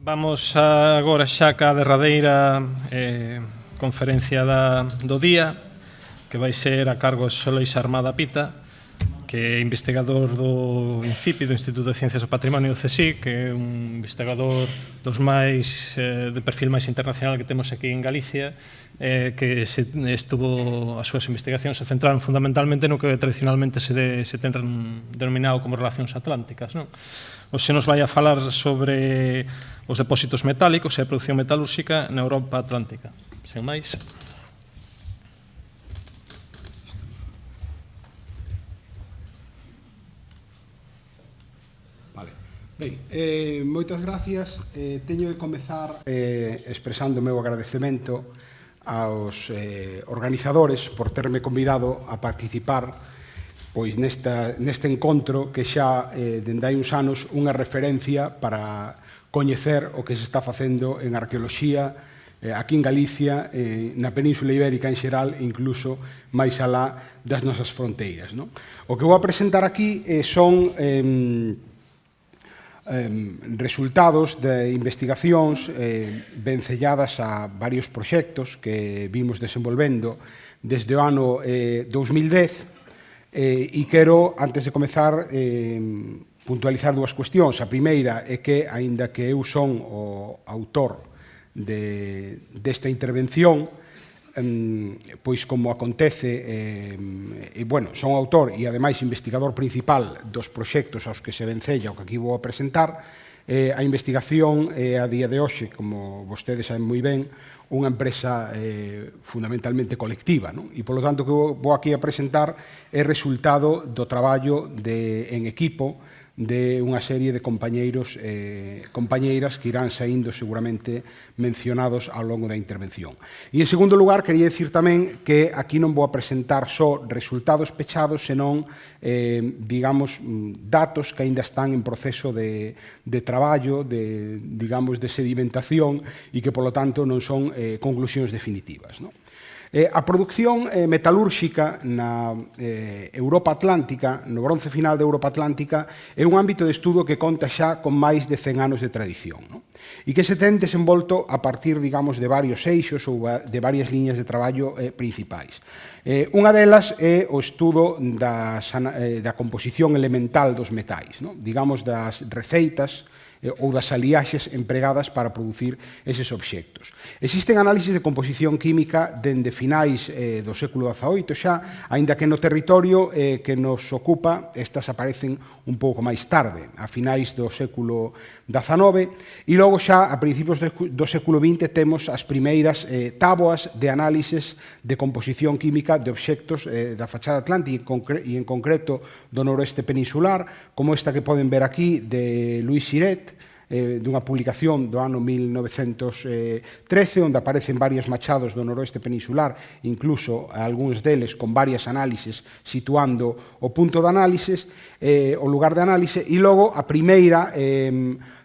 Vamos agora xa ca derradeira conferencia do día, que vai ser a cargo de Xolais Armada Pita, que é investigador do INCIPI, do Instituto de Ciencias do Patrimonio do CSIC, que é un investigador dos máis de perfil máis internacional que temos aquí en Galicia, que estuvo as súas investigacións se centraron fundamentalmente no que tradicionalmente se ten denominado como relacións atlánticas, non? Hoxe nos vai a falar sobre os depósitos metálicos e a produción metalúrxica na Europa Atlántica. Sen máis. Ben, moitas gracias. Teño que comezar expresando o meu agradecemento aos organizadores por terme convidado a participar pois neste encontro que xa dende hai uns anos unha referencia para coñecer o que se está facendo en arqueoloxía aquí en Galicia, na Península Ibérica en xeral e incluso máis alá das nosas fronteiras. O que vou a presentar aquí son resultados de investigacións vencelladas a varios proxectos que vimos desenvolvendo desde o ano 2010 e quero, antes de comezar, puntualizar dúas cuestións. A primeira é que, aínda que eu son o autor desta intervención, pois como acontece, son autor e ademais investigador principal dos proxectos aos que se vencella o que aquí vou a presentar, a investigación a día de hoxe, como vostedes saben moi ben, unha empresa fundamentalmente colectiva, e polo tanto o que vou aquí a presentar é resultado do traballo en equipo de unha serie de compañeiros e compañeiras que irán saindo seguramente mencionados ao longo da intervención. E en segundo lugar, quería dicir tamén que aquí non vou a presentar só resultados pechados, senón, digamos, datos que aínda están en proceso de traballo, de sedimentación e que, polo tanto, non son conclusións definitivas. A produción metalúrxica na Europa Atlántica, no bronce final da Europa Atlántica, é un ámbito de estudo que conta xa con máis de 100 anos de tradición, e que se ten desenvolto a partir, digamos, de varios eixos ou de varias liñas de traballo principais. Unha delas é o estudo da composición elemental dos metais, digamos, das receitas ou das aliaxes empregadas para producir eses obxectos. Existen análisis de composición química dende finais do século XVIII xa, aínda que no territorio que nos ocupa estas aparecen un pouco máis tarde, a finais do século XIX, e logo xa a principios do século XX temos as primeiras táboas de análises de composición química de obxectos da fachada atlántica e en concreto do noroeste peninsular, como esta que poden ver aquí de Louis Siret, dunha publicación do ano 1913, onde aparecen varios machados do noroeste peninsular, incluso algúns deles con varias análises situando o punto de análisis, o lugar de análise, e logo a primeira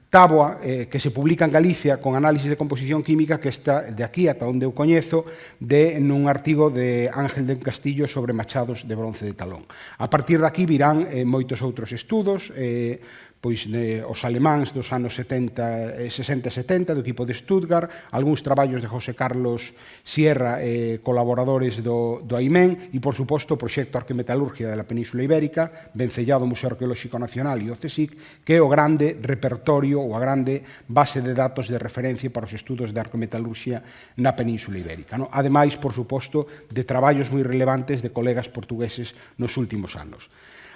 táboa que se publica en Galicia con análisis de composición química que está de aquí ata onde eu coñezo nun artigo de Ángel del Castillo sobre machados de bronce de talón. A partir de aquí virán moitos outros estudos, pois os alemáns dos anos 60 e 70 do equipo de Stuttgart, algúns traballos de José Carlos Sierra e colaboradores do AIMEN e, por suposto, o proxecto Arquemetalurgia da Península Ibérica, vencellado ao Museo Arqueolóxico Nacional e o CSIC, que é o grande repertorio ou a grande base de datos de referencia para os estudos de arquemetalurxia na Península Ibérica. Ademais, por suposto, de traballos moi relevantes de colegas portugueses nos últimos anos.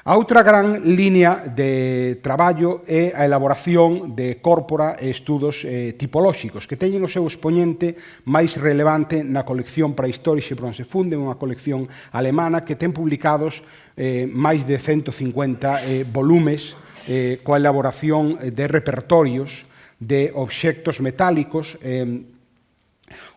A outra gran liña de traballo é a elaboración de córpora e estudos tipolóxicos, que teñen o seu expoñente máis relevante na colección Prahistorische Bronzefunde, unha colección alemana que ten publicados máis de 150 volumes coa elaboración de repertorios de obxectos metálicos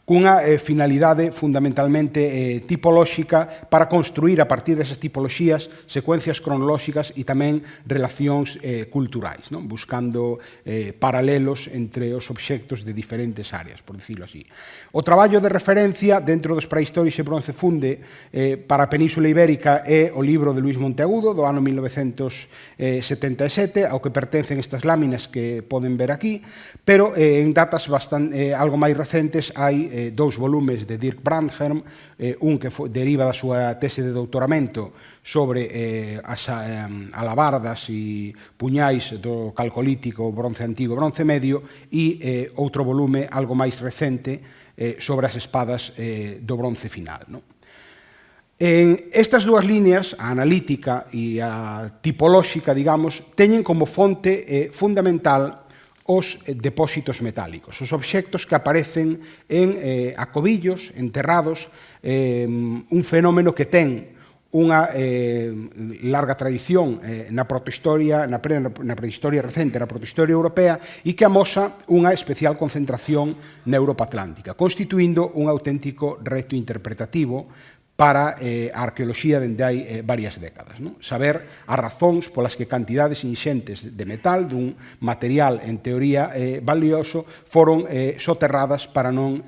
cunha finalidade fundamentalmente tipolóxica para construir a partir desas tipoloxías secuencias cronolóxicas e tamén relacións culturais, non? Buscando paralelos entre os obxectos de diferentes áreas, por dicirlo así. O traballo de referencia dentro dos Prahistorias e Bronce Funde para a Península Ibérica é o libro de Luis Monteagudo do ano 1977, ao que pertencen estas láminas que poden ver aquí, pero en datas algo máis recentes hai dous volumes de Dirk Brandherm, un que deriva da súa tese de doutoramento sobre as alabardas e puñais do Calcolítico, bronce antigo, bronce medio, e outro volume algo máis recente sobre as espadas do bronce final. Estas dúas líneas, a analítica e a tipolóxica, digamos, teñen como fonte fundamental os depósitos metálicos, os obxectos que aparecen en acobillos, enterrados, un fenómeno que ten unha larga tradición na protohistoria, na prehistoria recente, na protohistoria europea, e que amosa unha especial concentración na Europa Atlántica, constituindo un auténtico reto interpretativo para a arqueoloxía dende hai varias décadas. Saber as razóns polas que cantidades inxentes de metal dun material en teoría valioso foron soterradas para non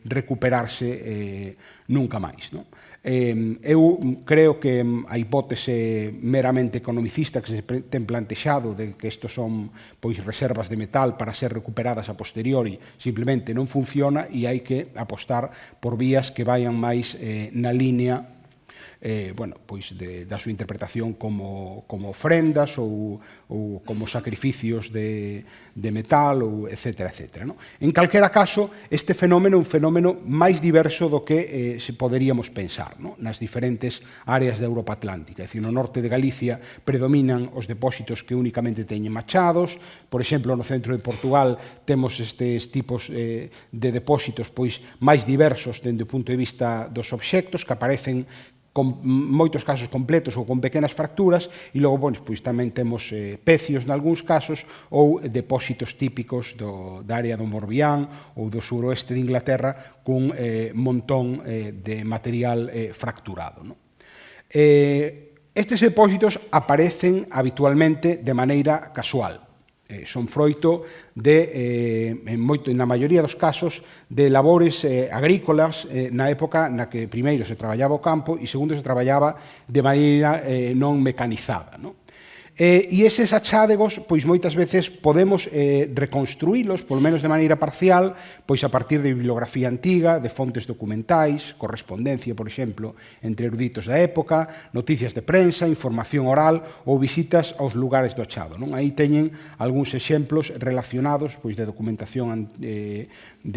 recuperarse nunca máis. Eu creo que a hipótese meramente economicista que se ten plantexado de que estos son reservas de metal para ser recuperadas a posteriori simplemente non funciona e hai que apostar por vías que vayan máis na línea da súa interpretación como ofrendas ou como sacrificios de metal, etc. En calquera caso, este fenómeno é un fenómeno máis diverso do que se poderíamos pensar nas diferentes áreas da Europa Atlántica. É dicir, no norte de Galicia predominan os depósitos que únicamente teñen machados. Por exemplo, no centro de Portugal temos estes tipos de depósitos máis diversos dende o punto de vista dos obxectos que aparecen con moitos casos completos ou con pequenas fracturas, e logo tamén temos pecios nalgúns casos ou depósitos típicos da área do Morbihan ou do suroeste de Inglaterra cun montón de material fracturado. Estes depósitos aparecen habitualmente de maneira casual. Son froito na maioría dos casos, de labores agrícolas na época na que primeiro se traballaba o campo e segundo se traballaba de maneira non mecanizada. E eses achádegos, moitas veces podemos reconstruílos, polo menos de maneira parcial, a partir de bibliografía antiga, de fontes documentais, correspondencia, por exemplo, entre eruditos da época, noticias de prensa, información oral ou visitas aos lugares do achado. Aí teñen algúns exemplos relacionados de documentación de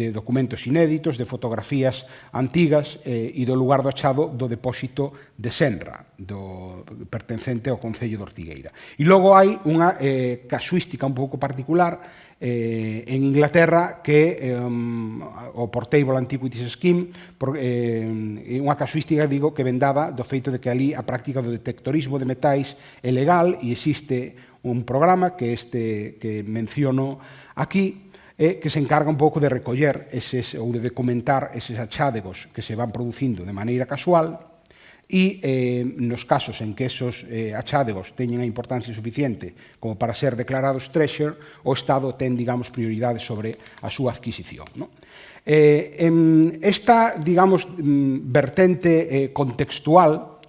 documentos inéditos, de fotografías antigas e do lugar do achado do depósito de Senra, pertencente ao Concello de Ortigueira. E logo hai unha casuística un pouco particular en Inglaterra que o Portable Antiquities Scheme é unha casuística, digo, que ven dada do feito de que ali a práctica do detectorismo de metais é legal e existe un programa que menciono aquí que se encarga un pouco de recoller ou de documentar eses achádegos que se van producindo de maneira casual e nos casos en que esos achádegos teñen a importancia suficiente como para ser declarados treasure, o Estado ten, digamos, prioridade sobre a súa adquisición. Esta, digamos, vertente contextual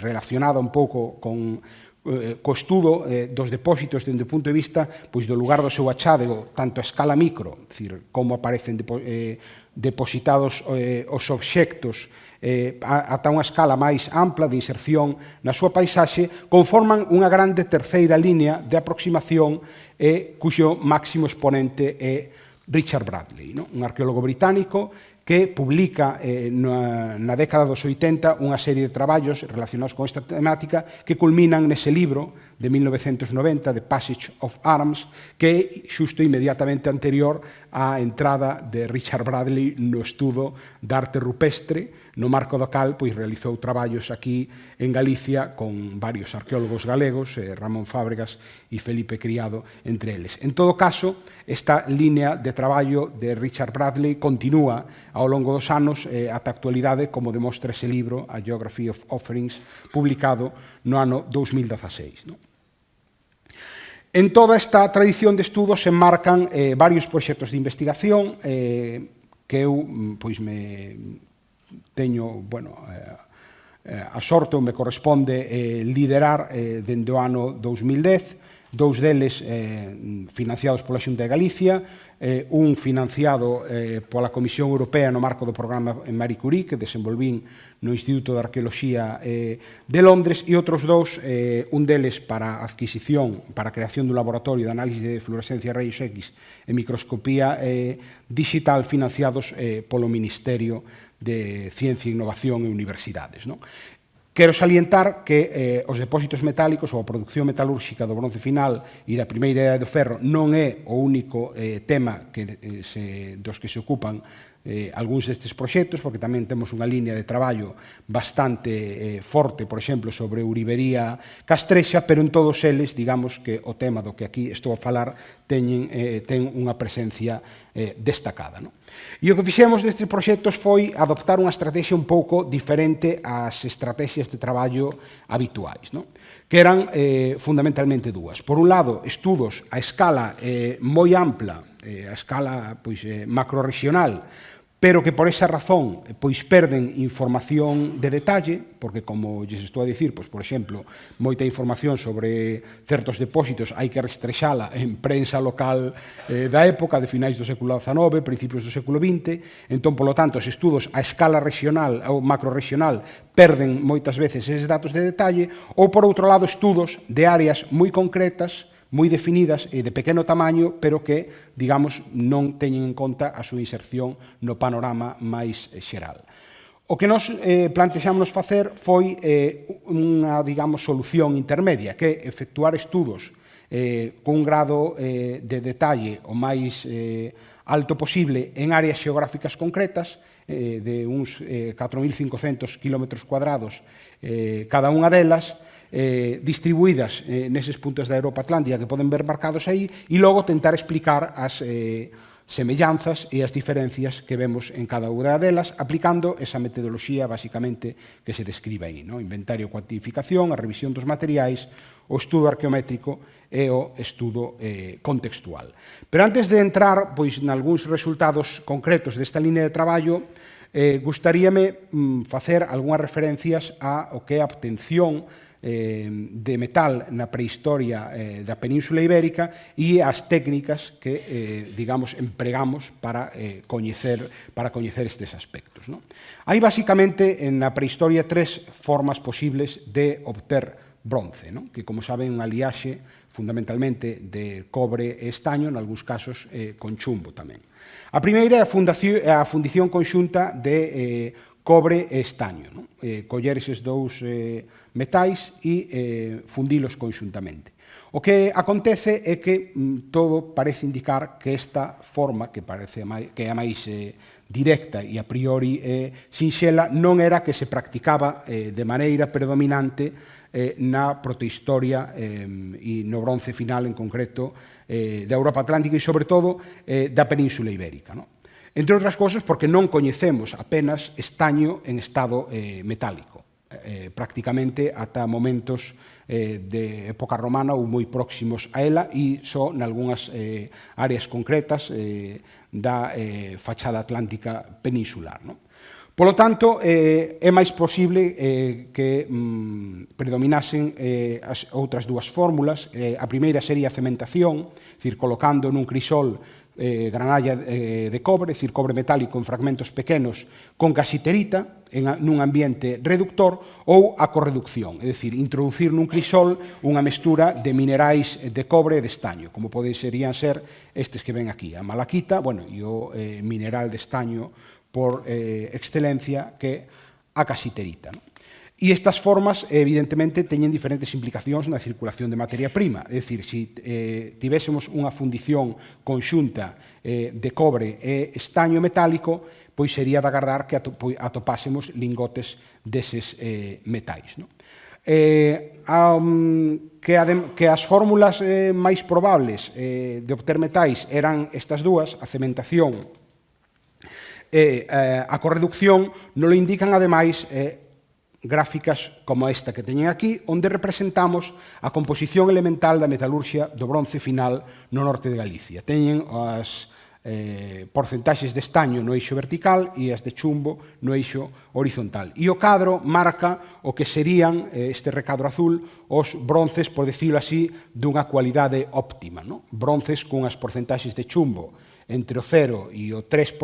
relacionada un pouco con co estudo dos depósitos dende o punto de vista do lugar do seu achádego, tanto a escala micro, como aparecen depositados os obxectos ata unha escala máis ampla de inserción na súa paisaxe, conforman unha grande terceira línea de aproximación cuxo máximo exponente é Richard Bradley, un arqueólogo británico que publica na década dos 80 unha serie de traballos relacionados con esta temática que culminan nese libro de 1990, The Passage of Arms, que é xusto inmediatamente anterior á entrada de Richard Bradley no estudo da arte rupestre, no marco do cal pois realizou traballos aquí en Galicia con varios arqueólogos galegos, Ramón Fábregas e Felipe Criado, entre eles. En todo caso, esta línea de traballo de Richard Bradley continúa ao longo dos anos ata a actualidade, como demostra ese libro, A Geography of Offerings, publicado no ano 2016. En toda esta tradición de estudos se enmarcan varios proxectos de investigación que eu pois me teño, a sorte ou me corresponde liderar dende o ano 2010, dous deles financiados pola Xunta de Galicia, un financiado pola Comisión Europea no marco do programa Marie Curie, que desenvolvín no Instituto de Arqueoloxía de Londres, e outros dous, un deles para a adquisición, para a creación dun laboratorio de análisis de fluorescencia rayos X e microscopía digital, financiados polo Ministerio de Ciencia, Innovación e Universidades. Quero salientar que os depósitos metálicos ou a produción metalúrxica do bronce final e da primeira idade do ferro non é o único tema dos que se ocupan algúns destes proxectos, porque tamén temos unha línea de traballo bastante forte, por exemplo, sobre Uribería Castrexa, pero en todos eles, digamos que o tema do que aquí estou a falar ten unha presencia destacada. E o que fixemos destes proxectos foi adoptar unha estrategia un pouco diferente ás estrategias de traballo habituais, que eran fundamentalmente dúas. Por un lado, estudos a escala moi ampla, a escala macrorregional, pero que por esa razón pois perden información de detalle, porque como lles estou a dicir, pois, por exemplo, moita información sobre certos depósitos hai que restrexala en prensa local da época, de finais do século XIX, principios do século XX, entón, polo tanto, os estudos a escala regional ou macrorregional perden moitas veces eses datos de detalle, ou, por outro lado, estudos de áreas moi concretas, moi definidas e de pequeno tamaño, pero que, digamos, non teñen en conta a súa inserción no panorama máis xeral. O que nos plantexamos facer foi unha, digamos, solución intermedia, que é efectuar estudos con un grado de detalle o máis alto posible en áreas xeográficas concretas, de uns 4.500 km cuadrados cada unha delas, distribuídas neses puntos da Europa Atlántica que poden ver marcados aí, e logo tentar explicar as semellanzas e as diferencias que vemos en cada unha delas, aplicando esa metodoloxía, basicamente, que se describe aí, inventario, cuantificación, a revisión dos materiais, o estudo arqueométrico e o estudo contextual. Pero antes de entrar nalgúns resultados concretos desta línea de traballo, gustaríame facer algunhas referencias ao que é a obtención de metal na prehistoria da Península Ibérica e as técnicas que, digamos, empregamos para coñecer estes aspectos. Hai, basicamente, na prehistoria tres formas posibles de obter bronce, que, como saben, unha liaxe fundamentalmente de cobre e estaño, en algúns casos con chumbo tamén. A primeira é a fundición conxunta de cobre e estaño, coller eses dous metais e fundilos conxuntamente. O que acontece é que todo parece indicar que esta forma, que é a máis directa e a priori sinxela, non era que se practicaba de maneira predominante na protohistoria e no bronce final, en concreto, da Europa Atlántica e, sobre todo, da Península Ibérica. Entre outras cousas, porque non coñecemos apenas estaño en estado metálico, prácticamente ata momentos de época romana ou moi próximos a ela, e só nalgúnas áreas concretas da fachada atlántica peninsular. Polo tanto, é máis posible que predominasen as outras dúas fórmulas. A primeira sería a cementación, é dicir, colocando nun crisol granalla de cobre, é dicir, cobre metálico en fragmentos pequenos con casiterita nun ambiente reductor, ou a correducción, é dicir, introducir nun crisol unha mestura de minerais de cobre e de estaño, como poderían ser estes que ven aquí, a malaquita, e o mineral de estaño por excelencia, que é a casiterita. E estas formas, evidentemente, teñen diferentes implicacións na circulación de materia prima. É dicir, se tivésemos unha fundición conxunta de cobre e estaño metálico, pois sería de agardar que atopásemos lingotes deses metais. Que as fórmulas máis probables de obter metais eran estas dúas, a cementación e a correducción, non lo indican, ademais, gráficas como esta que teñen aquí, onde representamos a composición elemental da metalurxia do bronce final no norte de Galicia. Teñen as porcentaxes de estaño no eixo vertical e as de chumbo no eixo horizontal. E o cadro marca o que serían, este recadro azul, os bronces, por decirlo así, dunha cualidade óptima. Bronces cunhas porcentaxes de chumbo entre o 0 e o 3%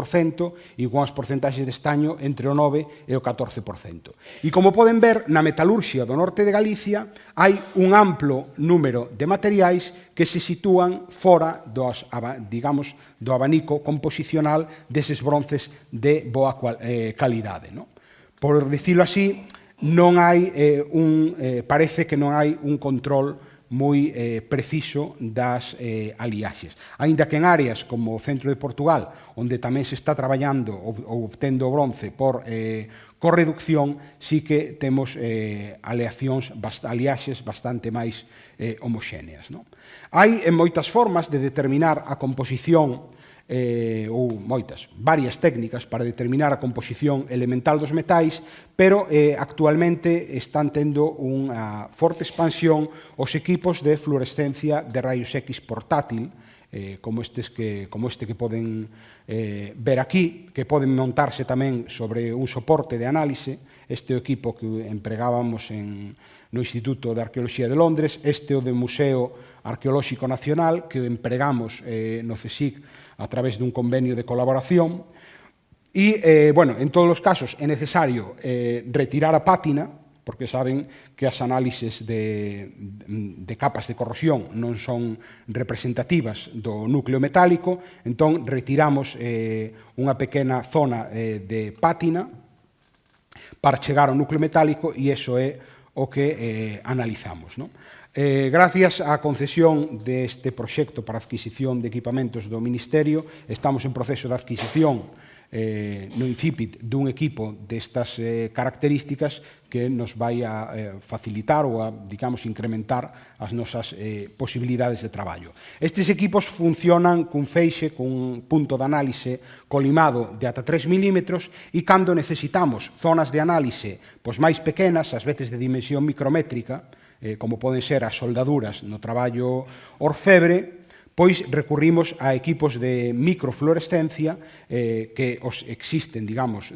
e con as porcentaxes de estaño entre o 9 e o 14%. E como poden ver, na metalurxia do norte de Galicia hai un amplo número de materiais que se sitúan fora dos, digamos, do abanico composicional deses bronces de boa calidade. Por decirlo así, non hai parece que non hai un control moi preciso das aliaxes. Aínda que en áreas como o centro de Portugal, onde tamén se está traballando ou obtendo o bronce por correducción, sí que temos aliaxes bastante máis homoxéneas. Hai moitas formas de determinar a composición ou varias técnicas para determinar a composición elemental dos metais, pero actualmente están tendo unha forte expansión os equipos de fluorescencia de raios X portátil, como este que poden ver aquí, que poden montarse tamén sobre un soporte de análise. Este é o equipo que empregábamos no Instituto de Arqueoloxía de Londres, este é o do Museo Arqueolóxico Nacional, que empregamos no CSIC a través dun convenio de colaboración. E, en todos os casos, é necesario retirar a pátina, porque saben que as análises de capas de corrosión non son representativas do núcleo metálico, entón retiramos unha pequena zona de pátina para chegar ao núcleo metálico, e iso é o que analizamos. Gracias á concesión deste proxecto para a adquisición de equipamentos do Ministerio, estamos en proceso de adquisición no incipit dun equipo destas características que nos vai a facilitar ou a, digamos, incrementar as nosas posibilidades de traballo. Estes equipos funcionan cun feixe, cun punto de análise colimado de ata 3 milímetros, e cando necesitamos zonas de análise máis pequenas, ás veces de dimensión micrométrica, como poden ser as soldaduras no traballo orfebre, pois recurrimos a equipos de microfluorescencia que existen, digamos,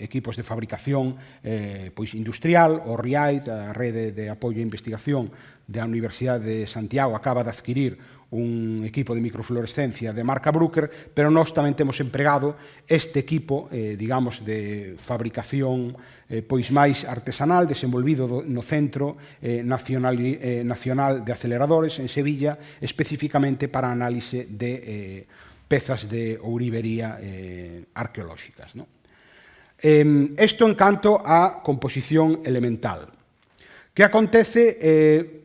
equipos de fabricación industrial. O RIAID, a Rede de Apoio e Investigación da Universidade de Santiago, acaba de adquirir un equipo de microfluorescencia de marca Bruker, pero nós tamén temos empregado este equipo, digamos, de fabricación máis artesanal, desenvolvido no Centro Nacional de Aceleradores en Sevilla, especificamente para análise de pezas de ourivería arqueolóxicas. Isto en canto á composición elemental. Que acontece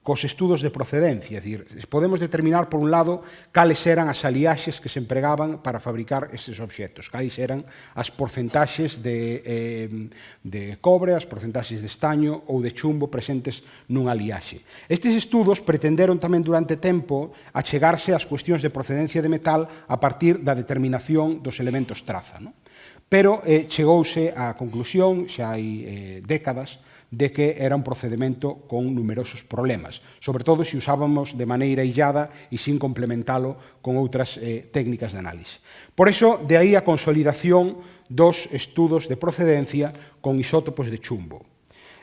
cos estudos de procedencia? É dicir, podemos determinar, por un lado, cales eran as aliaxes que se empregaban para fabricar estes obxectos, cales eran as porcentaxes de cobre, as porcentaxes de estaño ou de chumbo presentes nunha aliaxe. Estes estudos pretenderon tamén durante tempo achegarse ás cuestións de procedencia de metal a partir da determinación dos elementos traza, pero chegouse á conclusión, xa hai décadas, de que era un procedimento con numerosos problemas, sobre todo se usábamos de maneira illada e sin complementalo con outras técnicas de análise. Por iso, de aí a consolidación dos estudos de procedencia con isótopos de chumbo.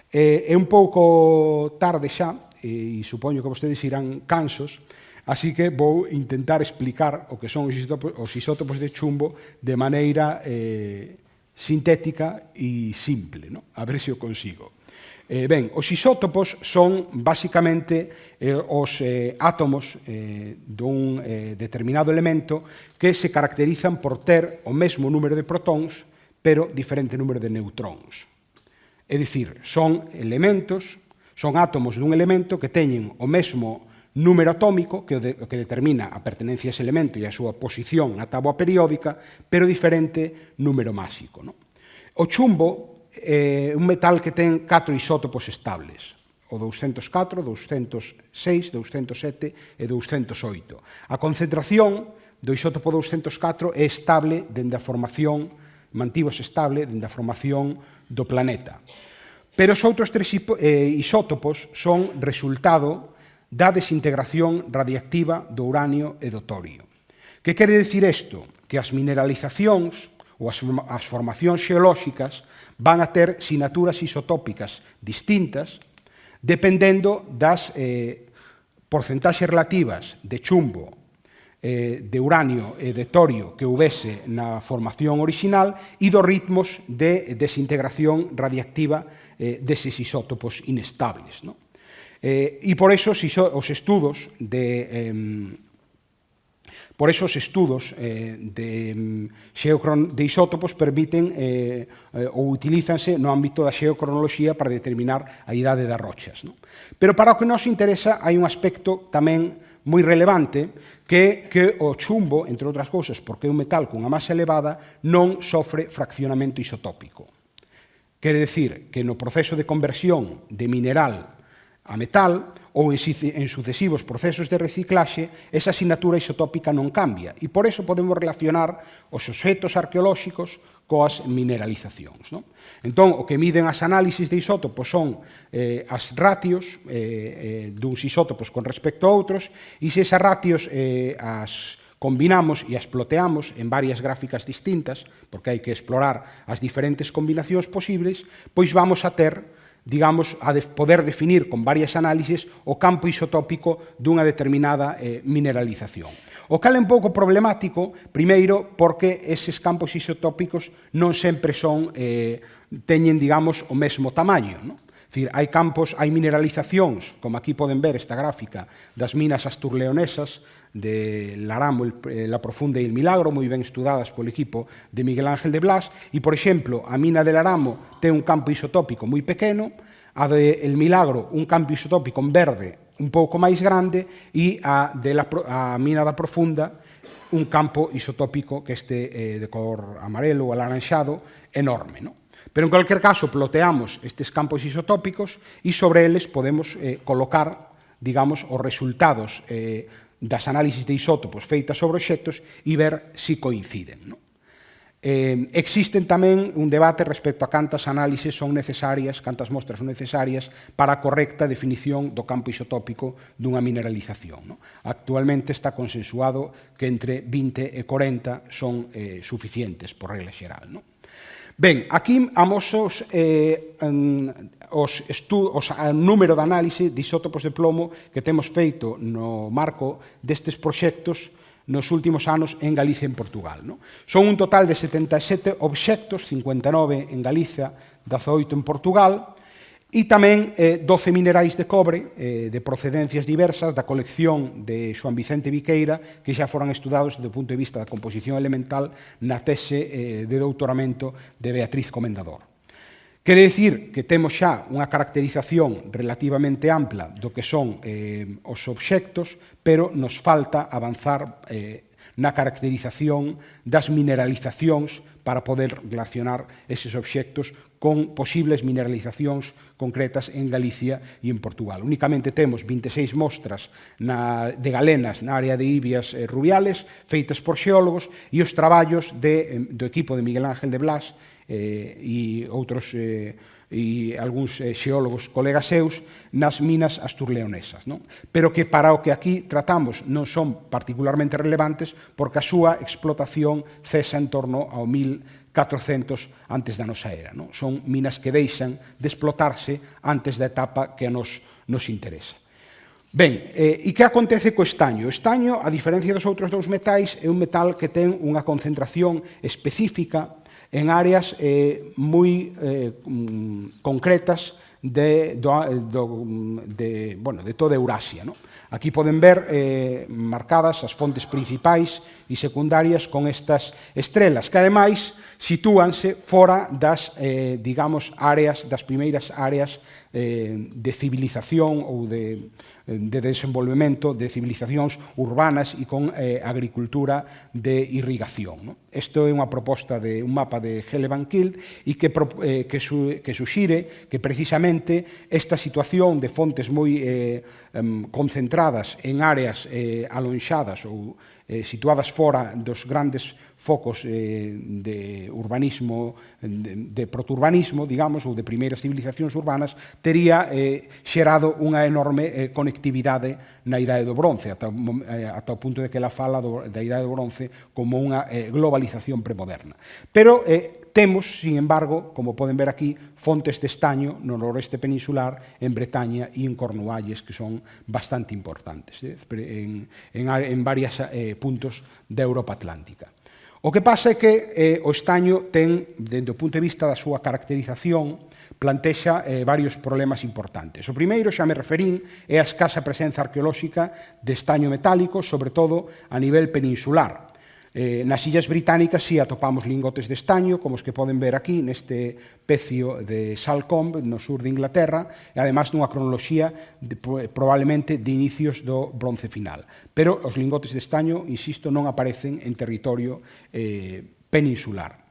É un pouco tarde xa, e supoño que vostedes irán cansos, así que vou intentar explicar o que son os isótopos de chumbo de maneira sintética e simple, a ver se o consigo. Ben, os isótopos son basicamente os átomos dun determinado elemento que se caracterizan por ter o mesmo número de protóns pero diferente número de neutróns. É dicir, son elementos, son átomos dun elemento que teñen o mesmo número atómico que determina a pertenencia a ese elemento e a súa posición na táboa periódica, pero diferente número másico. O chumbo é un metal que ten 4 isótopos estables, o 204, 206, 207 e 208. A concentración do isótopo 204 é estable dende a formación, mantívose estable dende a formación do planeta. Pero os outros 3 isótopos son resultado da desintegración radiactiva do uranio e do torio. Que quere dicir isto? Que as mineralizacións ou as formacións xeolóxicas van a ter sinaturas isotópicas distintas dependendo das porcentaxes relativas de chumbo, de uranio e de torio que houvese na formación original e dos ritmos de desintegración radiactiva deses isótopos inestables. E por eso os estudos de isótopos permiten ou utilízanse no ámbito da xeocronoloxía para determinar a idade das rochas. Pero para o que nos interesa hai un aspecto tamén moi relevante que o chumbo, entre outras cousas, porque é un metal cunha masa elevada, non sofre fraccionamento isotópico. Quere dicir que no proceso de conversión de mineral a metal ou en sucesivos procesos de reciclaxe, esa asignatura isotópica non cambia e por eso podemos relacionar os obxectos arqueolóxicos coas mineralizacións. Entón, o que miden as análisis de isótopos son as ratios duns isótopos con respecto a outros e se esas ratios as combinamos e as ploteamos en varias gráficas distintas, porque hai que explorar as diferentes combinacións posibles, pois vamos a ter, digamos, a poder definir con varias análisis o campo isotópico dunha determinada mineralización. O cal é un pouco problemático, primeiro, porque eses campos isotópicos non sempre teñen, digamos, o mesmo tamaño. Hai mineralizacións, como aquí poden ver esta gráfica, das minas asturleonesas, de Laramo, La Profunda e El Milagro, moi ben estudadas polo equipo de Miguel Ángel de Blas, e, por exemplo, a mina de Laramo ten un campo isotópico moi pequeno, a de El Milagro un campo isotópico en verde un pouco máis grande, e a mina da Profunda un campo isotópico que este de cor amarelo ou alaranxado enorme. Pero, en cualquier caso, ploteamos estes campos isotópicos e sobre eles podemos colocar, digamos, os resultados das análisis de isótopos feitas sobre obxectos e ver se coinciden. Existen tamén un debate respecto a cantas análisis son necesarias, cantas mostras son necesarias para a correcta definición do campo isotópico dunha mineralización. Actualmente está consensuado que entre 20 e 40 son suficientes por regla xeral. Ben, aquí amoso o número de análise de isótopos de plomo que temos feito no marco destes proxectos nos últimos anos en Galicia e en Portugal. Son un total de 77 obxectos, 59 en Galicia, 18 en Portugal, e tamén 12 minerais de cobre de procedencias diversas da colección de Xoán Vicente Viqueira que xa foran estudados desde o punto de vista da composición elemental na tese de doutoramento de Beatriz Comendador. Quere dicir que temos xa unha caracterización relativamente ampla do que son os obxectos, pero nos falta avanzar na caracterización das mineralizacións para poder relacionar eses obxectos con posibles mineralizacións concretas en Galicia e en Portugal. Únicamente temos 26 mostras de galenas na área de Ibias Rubiales, feitas por xeólogos, e os traballos do equipo de Miguel Ángel de Blas e outros e algúns xeólogos colegas seus nas minas asturleonesas. Pero que para o que aquí tratamos non son particularmente relevantes porque a súa explotación cesa en torno ao 1400 antes da nosa era. Son minas que deixan de explotarse antes da etapa que a nos interesa. Ben, e que acontece co estaño? O estaño, a diferencia dos outros dous metais, é un metal que ten unha concentración específica en áreas moi concretas de toda Eurasia. Aquí poden ver marcadas as fontes principais e secundarias con estas estrelas, que ademais sitúanse fora das, digamos, áreas, das primeiras áreas de civilización ou de desenvolvemento de civilizacións urbanas e con agricultura de irrigación. Isto é unha proposta de un mapa de Helle van Kilt e que suxire que precisamente esta situación de fontes moi concentradas en áreas alonxadas ou situadas fora dos grandes focos de urbanismo, de proturbanismo, digamos, ou de primeiras civilizacións urbanas, tería xerado unha enorme conectividade na Idade do Bronce, ata o punto de que ela fala da Idade do Bronce como unha globalización premoderna. Pero temos, sin embargo, como poden ver aquí, fontes de estaño no noroeste peninsular, en Bretaña e en Cornualles, que son bastante importantes en varios puntos da Europa Atlántica. O que pasa é que o estaño ten, dende o punto de vista da súa caracterización, plantexa varios problemas importantes. O primeiro, xa me referín, é a escasa presenza arqueolóxica de estaño metálico, sobre todo a nivel peninsular. Nas illas británicas si atopamos lingotes de estaño, como os que poden ver aquí neste pecio de Salcombe, no sur de Inglaterra, e además nunha cronoloxía probablemente de inicios do bronce final. Pero os lingotes de estaño, insisto, non aparecen en territorio peninsular,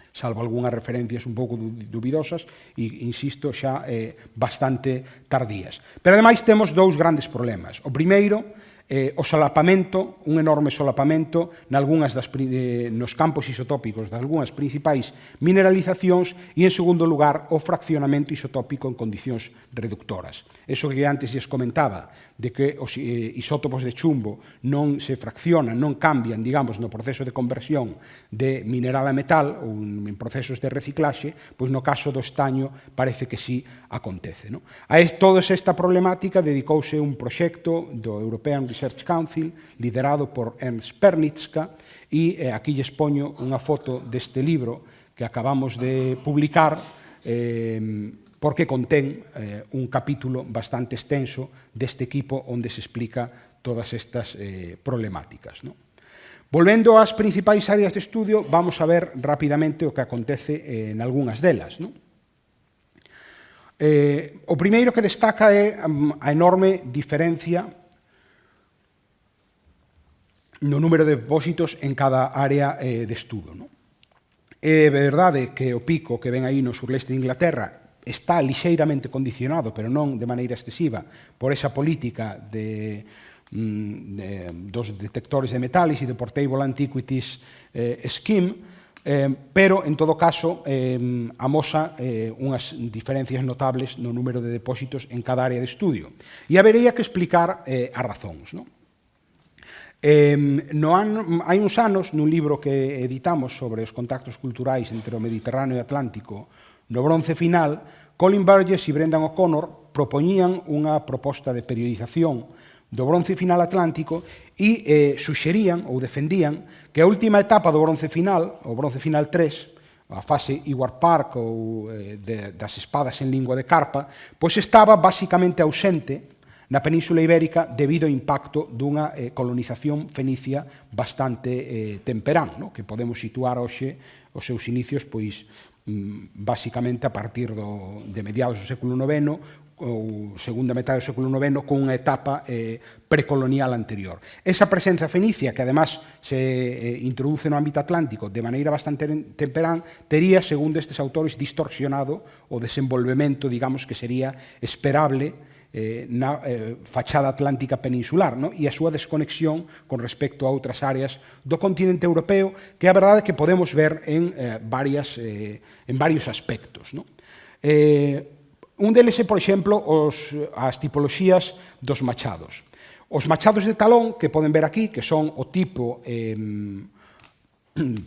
salvo algunhas referencias un pouco dubidosas e, insisto, xa bastante tardías. Pero ademais temos dous grandes problemas. O primeiro, o solapamento, un enorme solapamento nos campos isotópicos de algunhas principais mineralizacións e, en segundo lugar, o fraccionamento isotópico en condicións reductoras. Eso que antes lles comentaba, de que os isótopos de chumbo non se fraccionan, non cambian, digamos, no proceso de conversión de mineral a metal ou en procesos de reciclaxe, pois no caso do estaño parece que sí acontece. A toda esta problemática dedicouse un proxecto do European Research Council, liderado por Ernst Pernicka, e aquí lles poño unha foto deste libro que acabamos de publicar, porque contén un capítulo bastante extenso deste equipo onde se explica todas estas problemáticas. Volvendo ás principais áreas de estudio, vamos a ver rapidamente o que acontece en algunhas delas. O primeiro que destaca é a enorme diferencia no número de depósitos en cada área de estudo. É verdade que o pico que ven aí no surleste de Inglaterra está lixeiramente condicionado, pero non de maneira excesiva, por esa política dos detectores de metales e do Portable Antiquities Scheme, pero, en todo caso, amosa unhas diferencias notables no número de depósitos en cada área de estudio. E habería que explicar as razóns. Hai uns anos, nun libro que editamos sobre os contactos culturais entre o Mediterráneo e o Atlántico no bronce final, Colin Burgess e Brendan O'Connor propoñían unha proposta de periodización do bronce final atlántico e suxerían ou defendían que a última etapa do bronce final, o bronce final 3, a fase Ewart Park ou das espadas en lingua de carpa, pois estaba basicamente ausente na Península Ibérica debido ao impacto dunha colonización fenicia bastante temperán, que podemos situar hoxe os seus inicios pois basicamente a partir de mediados do século IX ou segunda metade do século IX con unha etapa precolonial anterior. Esa presenza fenicia, que además se introduce no ámbito atlántico de maneira bastante temperán, tería, segundo estes autores, distorsionado o desenvolvemento, digamos, que sería esperable na fachada atlántica peninsular, e a súa desconexión con respecto a outras áreas do continente europeo, que a verdade é que podemos ver en varios aspectos. Un deles é, por exemplo, as tipoloxías dos machados. Os machados de talón, que poden ver aquí, que son o tipo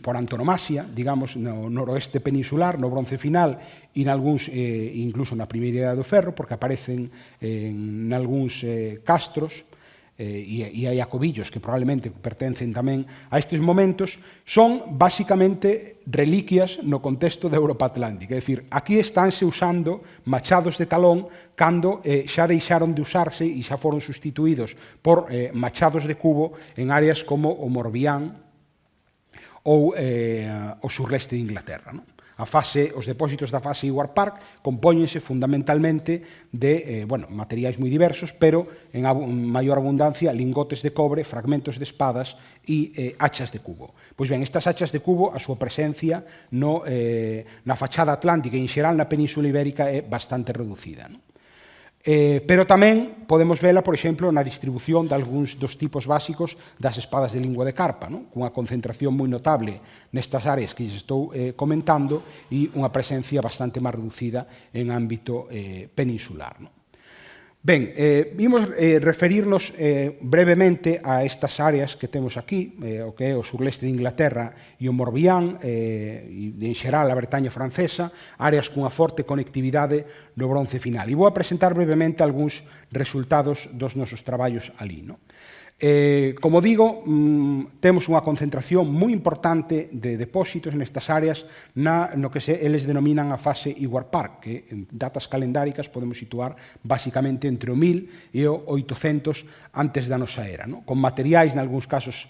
por antonomasia, digamos, no noroeste peninsular, no bronce final e nalgúns, incluso na primeira idade do ferro, porque aparecen en algúns castros e hai acobillos que probablemente pertencen tamén a estes momentos, son basicamente reliquias no contexto da Europa Atlántica. É dicir, aquí estánse usando machados de talón cando xa deixaron de usarse e xa foron sustituídos por machados de cubo en áreas como o Morbihan ou o surleste de Inglaterra. Os depósitos da fase Ewart Park compóñense fundamentalmente de materiais moi diversos, pero en maior abundancia lingotes de cobre, fragmentos de espadas e hachas de cubo. Pois ben, estas hachas de cubo, a súa presencia na fachada atlántica e en xeral na Península Ibérica é bastante reducida. Pero tamén podemos vela, por exemplo, na distribución de algúns dos tipos básicos das espadas de lingua de carpa, cunha concentración moi notable nestas áreas que estou comentando e unha presencia bastante máis reducida en ámbito peninsular. Ben, vimos referirnos brevemente a estas áreas que temos aquí, o que é o surleste de Inglaterra e o Morbihan, e en xeral a Bretaña francesa, áreas cunha forte conectividade no bronce final. E vou a presentar brevemente algúns resultados dos nosos traballos ali. Como digo, temos unha concentración moi importante de depósitos nestas áreas no que eles denominan a fase Ewart Park, que en datas calendáricas podemos situar basicamente entre o 1000 e o 800 antes da nosa era, con materiais, nalgúns casos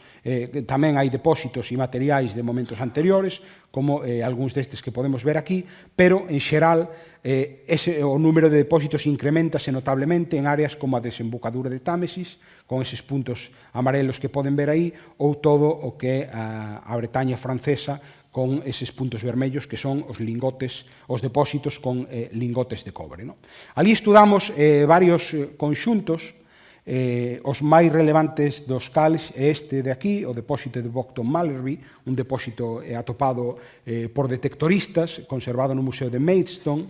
tamén hai depósitos e materiais de momentos anteriores, como algúns destes que podemos ver aquí, pero en xeral o número de depósitos incrementase notablemente en áreas como a desembocadura de Támesis, con eses puntos amarelos que poden ver aí, ou todo o que é a Bretaña francesa, con eses puntos vermellos que son os lingotes, os depósitos con lingotes de cobre. Ali estudamos varios conxuntos. Os máis relevantes dos cales é este de aquí, o depósito de Boughton Malherbe, un depósito atopado por detectoristas, conservado no Museo de Maidstone,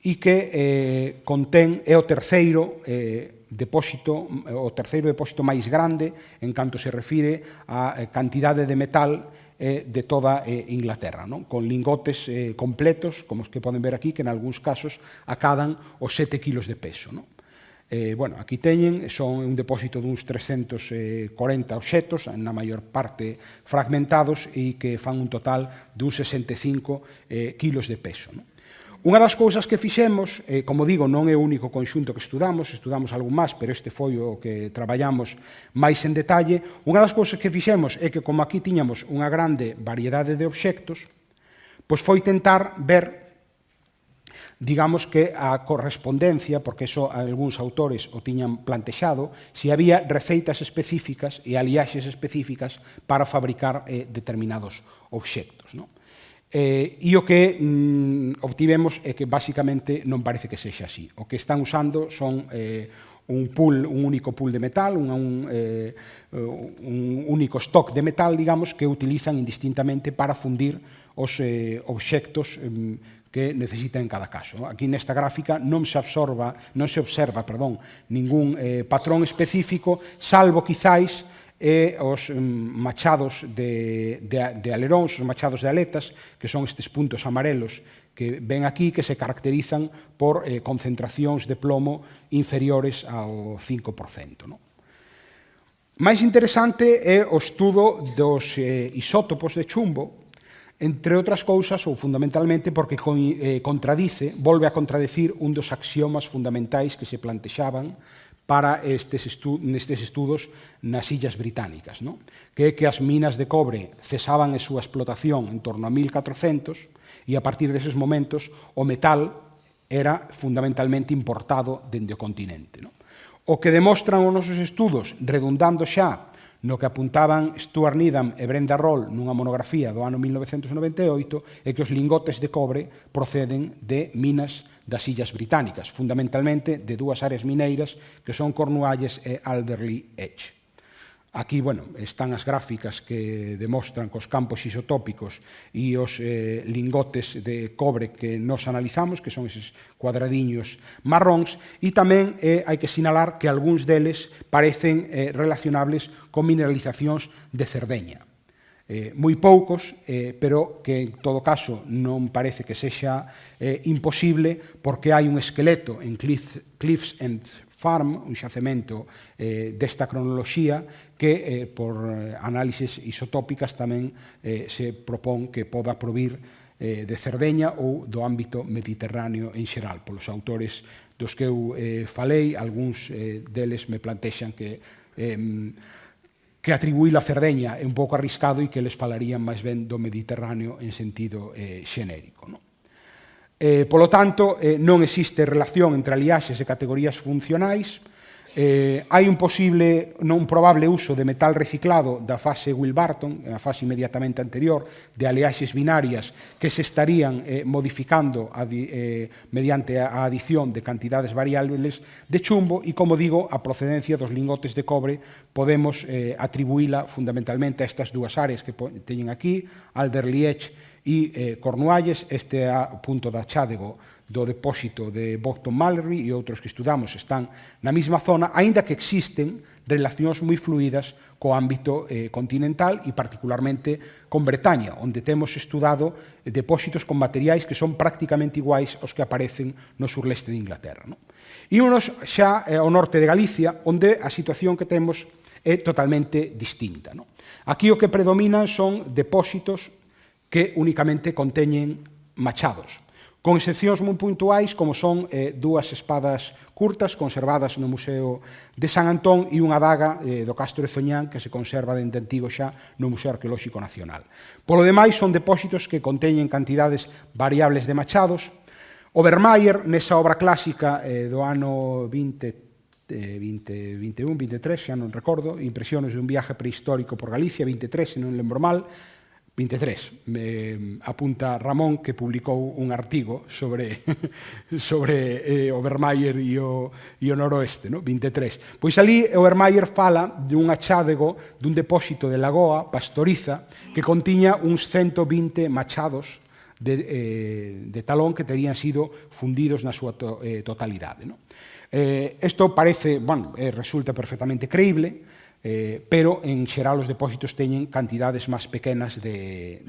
e que contén, é o terceiro depósito máis grande en canto se refire á cantidade de metal de toda Inglaterra, con lingotes completos, como os que poden ver aquí, que en algúns casos acadan os 7 kilos de peso. Aquí teñen, son un depósito duns 340 obxetos, na maior parte fragmentados, e que fan un total duns 65 kilos de peso. Unha das cousas que fixemos, como digo, non é o único conxunto que estudamos algún máis, pero este foi o que traballamos máis en detalle. Unha das cousas que fixemos é que, como aquí tiñamos unha grande variedade de obxectos, pois foi tentar ver, digamos que a correspondencia, porque eso algúns autores o tiñan plantexado, se había receitas específicas e aliaxes específicas para fabricar determinados obxectos. E o que obtivemos é que basicamente non parece que sexa así. O que están usando son un único pool de metal, un único stock de metal, digamos, que utilizan indistintamente para fundir os obxectos que necesita en cada caso. Aquí nesta gráfica non se observa ningún patrón específico, salvo quizáis os machados de aleróns, os machados de aletas, que son estes puntos amarelos que ven aquí, que se caracterizan por concentracións de plomo inferiores ao 5%. Máis interesante é o estudo dos isótopos de chumbo, entre outras cousas, ou fundamentalmente, porque volve a contradicir un dos axiomas fundamentais que se plantexaban para nestes estudos nas Illas Británicas, que é que as minas de cobre cesaban a súa explotación en torno a 1400 e a partir deses momentos o metal era fundamentalmente importado dende o continente. O que demostran os nosos estudos, redundando xa no que apuntaban Stuart Needham e Brenda Roll nunha monografía do ano 1998, é que os lingotes de cobre proceden de minas das Illas Británicas, fundamentalmente de dúas áreas mineiras que son Cornualles e Alderley Edge. Aquí, están as gráficas que demostran que os campos isotópicos e os lingotes de cobre que nos analizamos, que son eses cuadradiños marróns, e tamén hai que sinalar que algúns deles parecen relacionables con mineralizacións de Cerdeña. Moi poucos, pero que en todo caso non parece que sexa imposible, porque hai un esqueleto en Cliffs End Farm, un xacemento desta cronoloxía que por análises isotópicas tamén se propón que poda provir de Cerdeña ou do ámbito mediterráneo en xeral. Polos autores dos que eu falei, algúns deles me plantexan que atribuir a Cerdeña é un pouco arriscado e que eles falarían máis ben do Mediterráneo en sentido xenérico. Polo tanto, non existe relación entre aliaxes e categorías funcionais. Hai un probable uso de metal reciclado da fase Will-Barton, a fase inmediatamente anterior, de aliaxes binarias que se estarían modificando mediante a adición de cantidades variables de chumbo e, como digo, a procedencia dos lingotes de cobre podemos atribuíla fundamentalmente a estas dúas áreas que teñen aquí, Alder-Liège e Cornualles. Este é o punto de achádego do depósito de Boughton-Mallory e outros que estudamos están na mesma zona, aínda que existen relacións moi fluídas co ámbito continental e particularmente con Bretaña, onde temos estudado depósitos con materiais que son prácticamente iguais aos que aparecen no surleste de Inglaterra. Ímonos xa ao norte de Galicia, onde a situación que temos é totalmente distinta. Aquí o que predominan son depósitos que únicamente conteñen machados, con excepcións moi puntuais como son dúas espadas curtas conservadas no Museo de San Antón e unha daga do Castro de Zoñán que se conserva dende antigo xa no Museo Arqueolóxico Nacional. Polo demais, son depósitos que conteñen cantidades variables de machados. Obermaier, nesa obra clásica do ano 21, 23, xa non recordo, Impresiones de un viaje prehistórico por Galicia, 23, se non lembro mal, 23, apunta Ramón, que publicou un artigo sobre Obermaier e o noroeste, 23. Pois ali Obermaier fala dun achádego dun depósito de lagoa pastoriza que contiña uns 120 machados de talón que terían sido fundidos na súa totalidade. Isto parece, resulta perfectamente creíble, pero en xeral os depósitos teñen cantidades máis pequenas de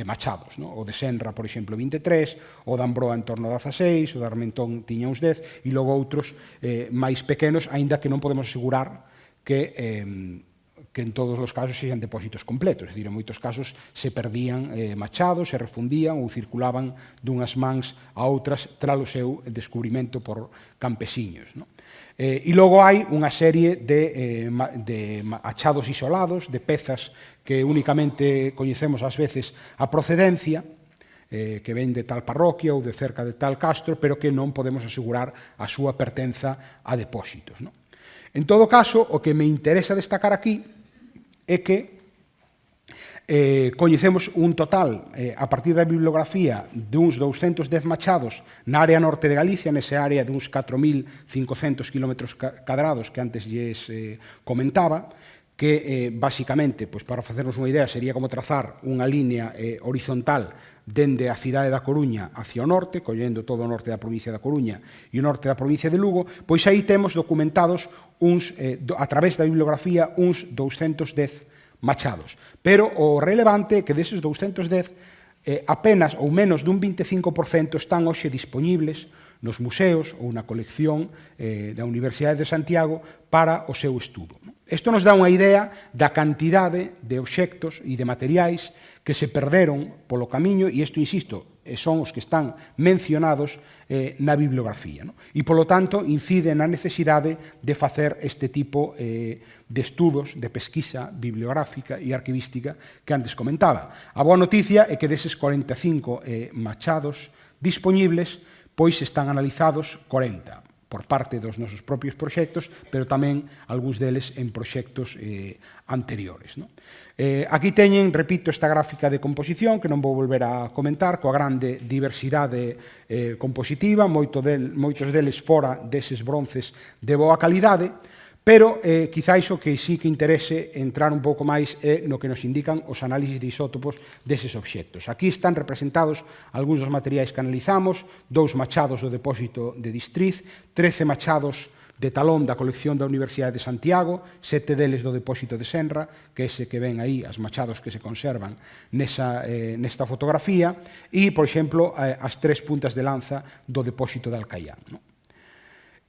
machados. O de Senra, por exemplo, 23, o de Ambroa en torno a 16, o de Armentón tiña uns 10, e logo outros máis pequenos, aínda que non podemos asegurar que en todos os casos sexan depósitos completos. É dicir, en moitos casos se perdían machados, se refundían ou circulaban dunhas mans a outras tras o seu descubrimento por campesiños. E logo hai unha serie de achados isolados, de pezas que únicamente coñecemos ás veces a procedencia, que ven de tal parroquia ou de cerca de tal castro, pero que non podemos asegurar a súa pertenza a depósitos. En todo caso, o que me interesa destacar aquí é que coñecemos un total, a partir da bibliografía, duns 210 machados na área norte de Galicia, nesa área duns 4.500 km cadrados que antes lles comentaba, que basicamente, para facernos unha idea, sería como trazar unha línea horizontal dende a cidade da Coruña hacia o norte, collendo todo o norte da provincia da Coruña e o norte da provincia de Lugo, pois aí temos documentados a través da bibliografía uns 210 machados. Pero o relevante é que deses 210 apenas ou menos dun 25% están hoxe dispoñibles nos museos ou na colección da Universidade de Santiago para o seu estudo. Isto nos dá unha idea da cantidade de obxectos e de materiais que se perderon polo camiño, e isto, insisto, son os que están mencionados na bibliografía. E, polo tanto, incide na necesidade de facer este tipo de estudos, de pesquisa bibliográfica e arquivística que antes comentaba. A boa noticia é que deses 45 machados dispoñibles, pois están analizados 40 por parte dos nosos propios proxectos, pero tamén algúns deles en proxectos anteriores. Aquí teñen, repito, esta gráfica de composición, que non vou volver a comentar, coa grande diversidade compositiva, moitos deles fora deses bronces de boa calidade, pero quizáis o que sí que interese entrar un pouco máis é no que nos indican os análisis de isótopos deses obxectos. Aquí están representados algúns dos materiais que analizamos, 2 machados do depósito de Distriz, 13 machados de talón da colección da Universidade de Santiago, 7 deles do depósito de Senra, que ese que ven aí, as machados que se conservan nesta fotografía, e, por exemplo, as 3 puntas de lanza do depósito de Alcaián.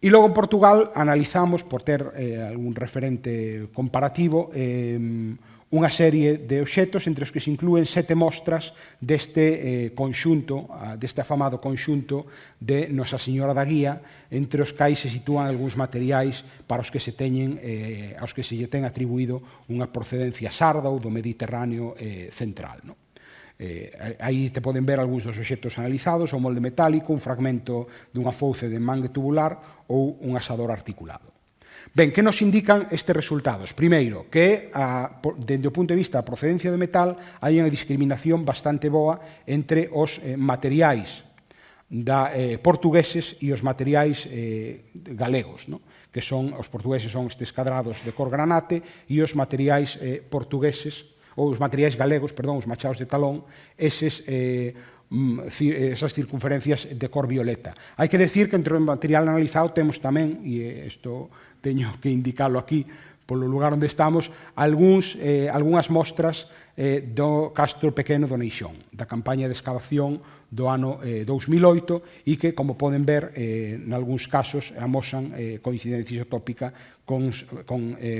E logo en Portugal analizamos, por ter algún referente comparativo, unha serie de obxectos entre os que se inclúen 7 mostras deste conxunto, deste afamado conxunto de Nosa Señora da Guía, entre os cais se sitúan algúns materiais para os que se teñen, aos que se lle ten atribuído unha procedencia sarda ou do Mediterráneo central. Aí te poden ver algúns dos obxectos analizados, o molde metálico, un fragmento dunha fouce de mangue tubular ou un asador articulado. Ben, que nos indican estes resultados? Primeiro, que dende o punto de vista da procedencia do metal hai unha discriminación bastante boa entre os materiais portugueses e os materiais galegos, que son, os portugueses son estes cadrados de cor granate e os materiais portugueses, ou os materiais galegos, perdón, os machados de talón, esas circunferencias de cor violeta. Hai que decir que entre o material analizado temos tamén, e isto teño que indicalo aquí, polo lugar onde estamos, algunhas mostras do Castro Pequeno do Neixón, da campaña de excavación do ano 2008 e que, como poden ver, nalgúns casos amosan coincidencia isotópica con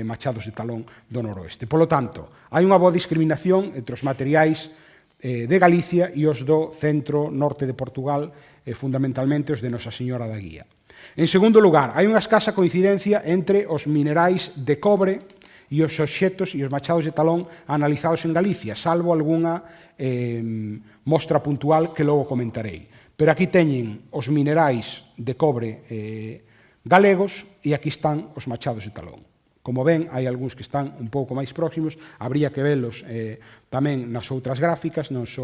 machados de talón do noroeste. Polo tanto, hai unha boa discriminación entre os materiais de Galicia e os do centro-norte de Portugal, fundamentalmente os de Nosa Señora da Guía. En segundo lugar, hai unha escasa coincidencia entre os minerais de cobre e os obxectos e os machados de talón analizados en Galicia, salvo algunha mostra puntual que logo comentarei. Pero aquí teñen os minerais de cobre galegos e aquí están os machados de talón. Como ven, hai algúns que están un pouco máis próximos, habría que velos tamén nas outras gráficas, nas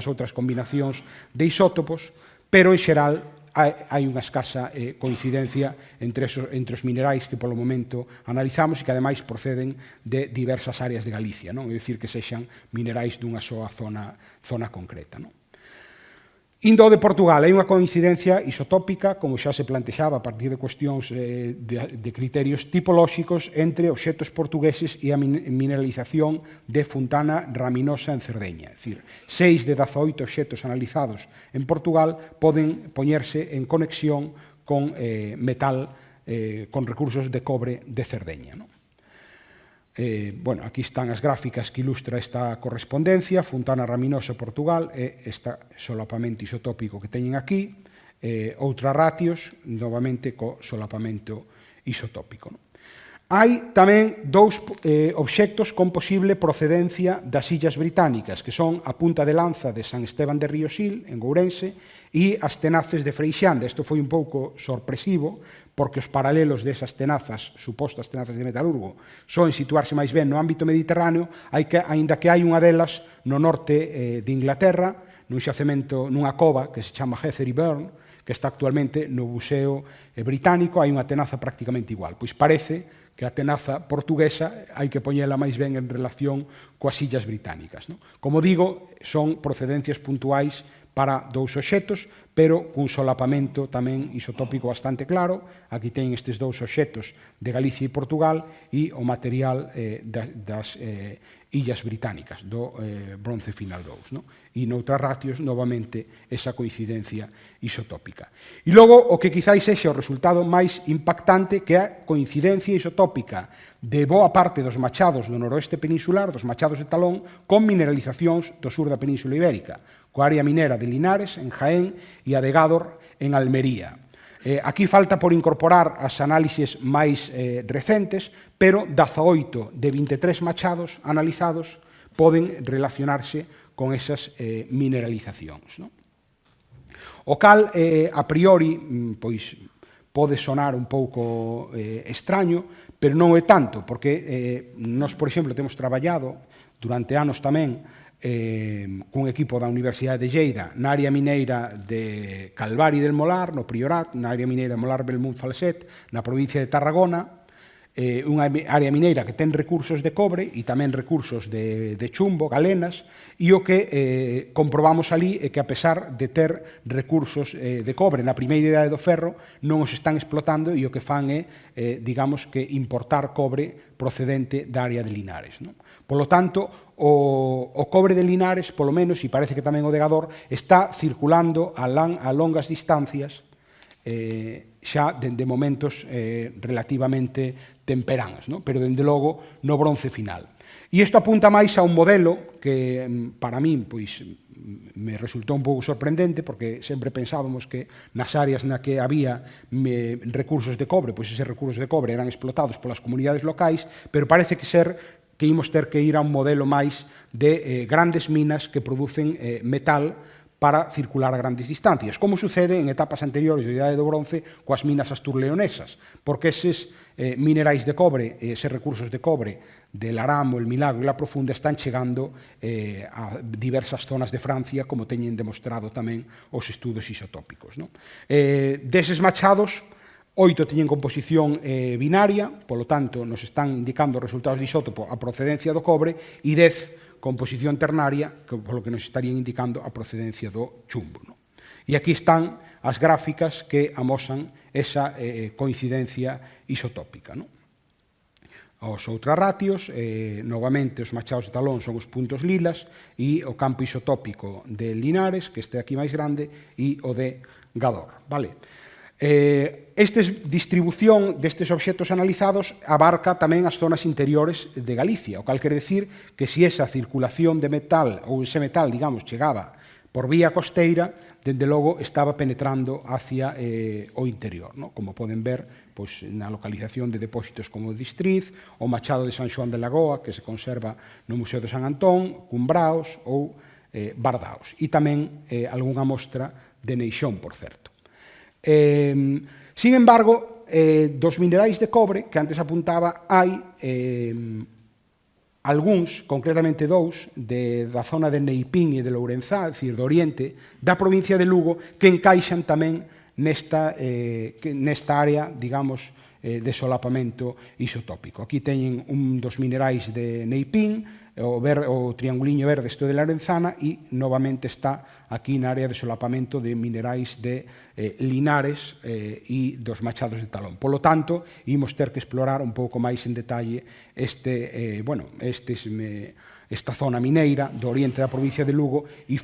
outras combinacións de isótopos, pero en xeral hai unha escasa coincidencia entre os minerais que polo momento analizamos e que ademais proceden de diversas áreas de Galicia, non é dicir que sexan minerais dunha soa zona concreta. Indo ao de Portugal, hai unha coincidencia isotópica, como xa se plantexaba a partir de cuestións de criterios tipolóxicos entre obxectos portugueses e a mineralización de Fontana Raminosa en Cerdeña. É dicir, 6 de 18 obxectos analizados en Portugal poden poñerse en conexión con metal, con recursos de cobre de Cerdeña. Aquí están as gráficas que ilustra esta correspondencia, Fontana Raminosa, Portugal, e este solapamento isotópico que teñen aquí, outras ratios, novamente co solapamento isotópico. Hai tamén dous obxectos con posible procedencia das Illas Británicas, que son a punta de lanza de San Esteban de Ríosil, en Ourense, e as tenaces de Freixanda. Isto foi un pouco sorpresivo, porque os paralelos desas tenazas, supostas tenazas de metalurgo, soen situarse máis ben no ámbito mediterráneo, aínda que hai unha delas no norte de Inglaterra, nun xacemento, nunha cova que se chama Hethery Burn, que está actualmente no Museo Británico, hai unha tenaza prácticamente igual. Pois parece que a tenaza portuguesa hai que poñela máis ben en relación coas Illas Británicas. Como digo, son procedencias puntuais para dous obxectos, pero cun solapamento tamén isotópico bastante claro. Aquí teñen estes dous obxectos de Galicia e Portugal e o material das Illas Británicas, do bronce final 2. E noutras ratios, novamente, esa coincidencia isotópica. E logo, o que quizáis sexa o resultado máis impactante, que é a coincidencia isotópica de boa parte dos machados do noroeste peninsular, dos machados de talón, con mineralizacións do sur da Península Ibérica, coa área minera de Linares, en Jaén, e a de Gádor, en Almería. Aquí falta por incorporar as análises máis recentes, pero 18 de 23 machados analizados poden relacionarse con esas mineralizacións. O cal, a priori, pois, pode sonar un pouco extraño, pero non é tanto, porque nós, por exemplo, temos traballado durante anos tamén cun equipo da Universidade de Lleida na área mineira de Calvari del Molar, no Priorat, na área mineira de Molar Belmont Falset, na provincia de Tarragona, unha área mineira que ten recursos de cobre e tamén recursos de chumbo, galenas, e o que comprobamos ali é que, a pesar de ter recursos de cobre na primeira idade do ferro, non os están explotando e o que fan é, digamos, que importar cobre procedente da área de Linares. Polo tanto, o cobre de Linares, polo menos, e parece que tamén o de Gádor, está circulando a longas distancias xa dende momentos relativamente temperáns, pero dende logo no bronce final. E isto apunta máis a un modelo que para min me resultou un pouco sorprendente, porque sempre pensábamos que nas áreas na que había recursos de cobre, pois eses recursos de cobre eran explotados polas comunidades locais, pero parece que imos ter que ir a un modelo máis de grandes minas que producen metal para circular a grandes distancias, como sucede en etapas anteriores da Idade do Bronce coas minas asturleonesas, porque eses minerais de cobre, eses recursos de cobre del Aramo, el Milagro e la Profunda están chegando a diversas zonas de Francia, como teñen demostrado tamén os estudos isotópicos. Deses machados, 8 teñen composición binaria, polo tanto, nos están indicando os resultados de isótopo a procedencia do cobre, e 10 composición ternaria, polo que nos estarían indicando a procedencia do chumbo. E aquí están as gráficas que amosan esa coincidencia isotópica. Os ultrarratios, novamente os machados de talón son os puntos lilas, e o campo isotópico de Linares, que este aquí máis grande, e o de Gador. Esta distribución destes obxectos analizados abarca tamén as zonas interiores de Galicia, o cal quere decir que se esa circulación de metal, ou ese metal, digamos, chegaba por vía costeira, dende logo estaba penetrando hacia o interior, como poden ver na localización de depósitos como o Distriz, o machado de San Xoán de Lagoa, que se conserva no Museo de San Antón, Cumbraos ou Bardaos, e tamén algunha mostra de Neixón, por certo. Sin embargo, dos minerais de cobre, que antes apuntaba, hai algúns, concretamente 2, da zona de Neipín e de Lourenzá, é dicir, do oriente, da provincia de Lugo, que encaixan tamén nesta área, digamos, de solapamento isotópico. Aquí teñen un dos minerais de Neipín, o trianguliño verde isto de Lorenzana, e novamente está aquí na área de solapamento de minerais de Linares e dos machados de talón. Polo tanto, imos ter que explorar un pouco máis en detalle esta zona mineira do oriente da provincia de Lugo e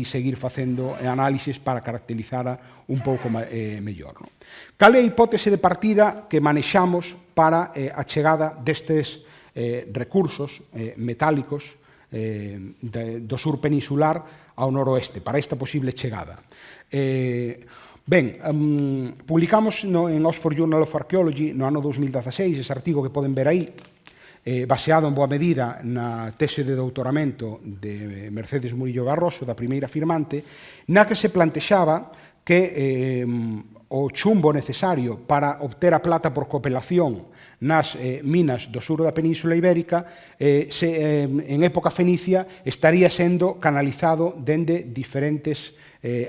seguir facendo análises para caracterizala un pouco mellor. Cal é a hipótese de partida que manexamos para a chegada destes recursos metálicos do sur peninsular ao noroeste, para esta posible chegada? Publicamos en Oxford Journal of Archaeology no ano 2016 ese artigo que poden ver aí, baseado en boa medida na tese de doutoramento de Mercedes Murillo Barroso, da primeira firmante, na que se plantexaba que o chumbo necesario para obter a plata por copelación nas minas do sur da Península Ibérica en época fenicia estaría sendo canalizado dende diferentes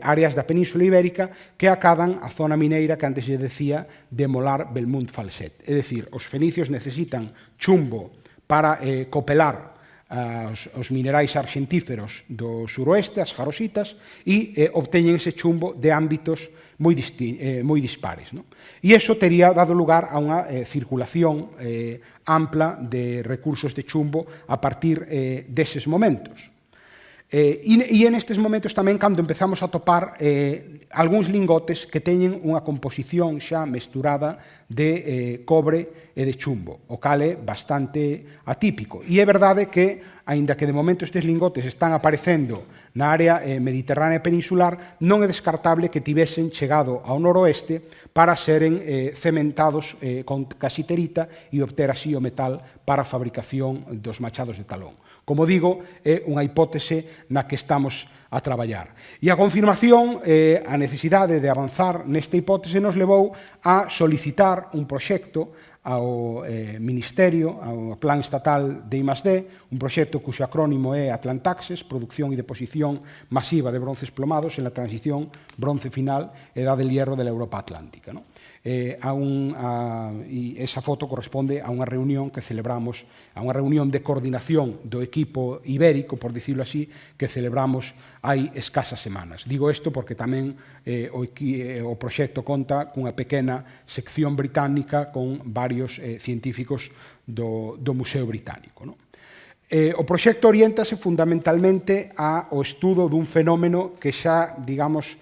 áreas da Península Ibérica que acadan a zona mineira que antes lle decía de Molar Belmont Falset. É dicir, os fenicios necesitan chumbo para copelar os minerais arxentíferos do suroeste, as jarositas, e obteñen ese chumbo de ámbitos moi dispares. E iso tería dado lugar a unha circulación ampla de recursos de chumbo a partir deses momentos. E en estes momentos tamén cando empezamos a topar algúns lingotes que teñen unha composición xa mesturada de cobre e de chumbo, o cal é bastante atípico. E é verdade que, aínda que de momento estes lingotes están aparecendo na área mediterránea peninsular, non é descartable que tivesen chegado ao noroeste para seren cementados con casiterita e obter así o metal para a fabricación dos machados de talón. Como digo, é unha hipótese na que estamos a traballar. E a confirmación, a necesidade de avanzar nesta hipótese nos levou a solicitar un proxecto ao Ministerio, ao Plan Estatal de I+D, un proxecto cuxo acrónimo é Atlantaxes, Producción e Deposición Masiva de Bronces Plomados en la Transición Bronce Final, Edad del Hierro de la Europa Atlántica. E esa foto corresponde a unha reunión que celebramos, a unha reunión de coordinación do equipo ibérico, por dicirlo así, que celebramos hai escasas semanas. Digo isto porque tamén o proxecto conta cunha pequena sección británica con varios científicos do Museo Británico. O proxecto oriéntase fundamentalmente ao estudo dun fenómeno que xa, digamos,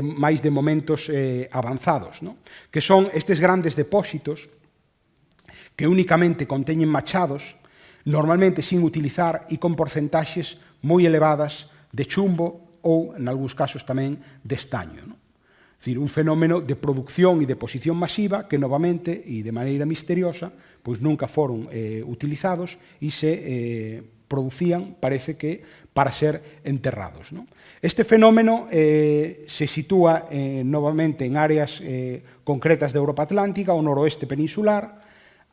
máis de momentos avanzados, que son estes grandes depósitos que únicamente conteñen machados, normalmente sin utilizar e con porcentaxes moi elevadas de chumbo ou, en algúns casos tamén, de estaño. É dicir, un fenómeno de producción e deposición masiva que, novamente, e de maneira misteriosa, pois nunca foron utilizados e se producían, parece que, para ser enterrados. Este fenómeno se sitúa novamente en áreas concretas de Europa Atlántica, o noroeste peninsular,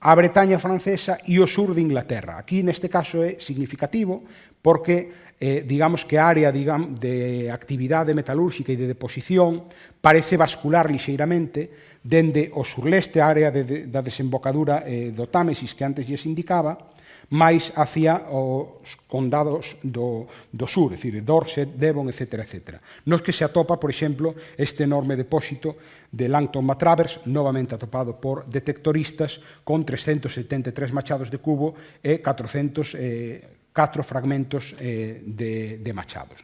a Bretaña francesa e o sur de Inglaterra. Aquí, neste caso, é significativo porque, digamos que a área de actividade metalúrxica e de deposición parece bascular lixeiramente dende o surleste, a área da desembocadura do Támesis que antes lles indicaba, máis hacia os condados do sur, é dicir, Dorset, Devon, etc. Nos que se atopa, por exemplo, este enorme depósito de Langton Matravers, novamente atopado por detectoristas, con 373 machados de cubo e 404 fragmentos de machados,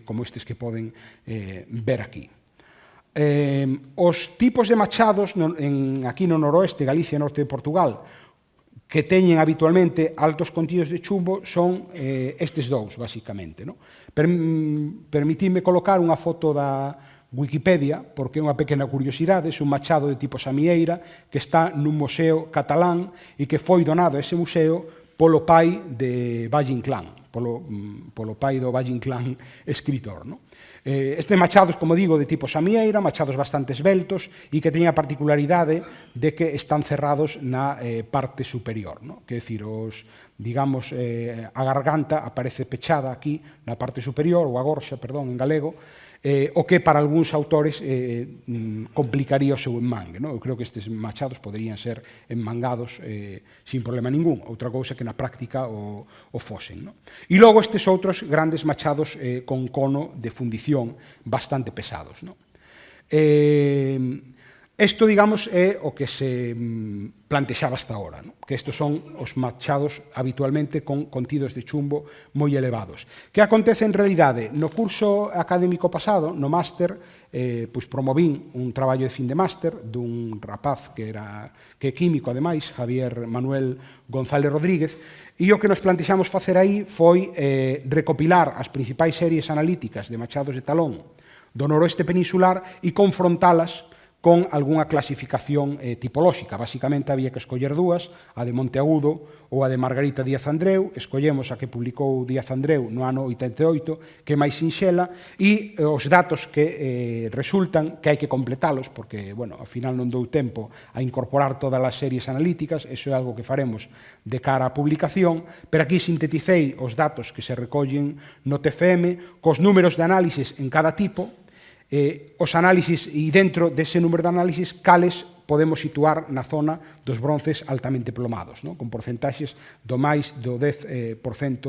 como estes que poden ver aquí. Os tipos de machados aquí no noroeste, Galicia e norte de Portugal, que teñen habitualmente altos contidos de chumbo son estes dous, basicamente. Permitidme colocar unha foto da Wikipedia, porque é unha pequena curiosidade, é un machado de tipo samieira que está nun museo catalán e que foi donado a ese museo polo pai de Valle Inclán, polo pai do Valle Inclán escritor. Estes machados, como digo, de tipo samieira, machados bastante esveltos e que teñen a particularidade de que están cerrados na parte superior, que é dicir, digamos, a garganta aparece pechada aquí na parte superior, ou a gorxa, perdón, en galego, o que para algúns autores complicaría o seu enmangue. Eu creo que estes machados poderían ser enmangados sin problema ningún, outra cousa que na práctica o fosen. E logo estes outros grandes machados con cono de fundición bastante pesados. Isto, digamos, é o que se plantexaba hasta ahora, que estes son os machados habitualmente con contidos de chumbo moi elevados. Que acontece en realidade? No curso académico pasado, no máster, pois promovín un traballo de fin de máster dun rapaz que é químico, ademais, Javier Manuel González Rodríguez, e o que nos plantexamos facer aí foi recopilar as principais series analíticas de machados de talón do noroeste peninsular e confrontalas con algunha clasificación tipolóxica. Basicamente, había que escoller dúas, a de Monteagudo ou a de Margarita Díaz Andreu. Escollemos a que publicou Díaz Andreu no ano 88, que é máis sinxela, e os datos que resultan, que hai que completalos, porque, bueno, ao final non dou tempo a incorporar todas as series analíticas, eso é algo que faremos de cara á publicación, pero aquí sinteticei os datos que se recollen no TFM, cos números de análisis en cada tipo, os análisis e dentro dese número de análisis cales podemos situar na zona dos bronces altamente plomados, con porcentaxes do máis do 10%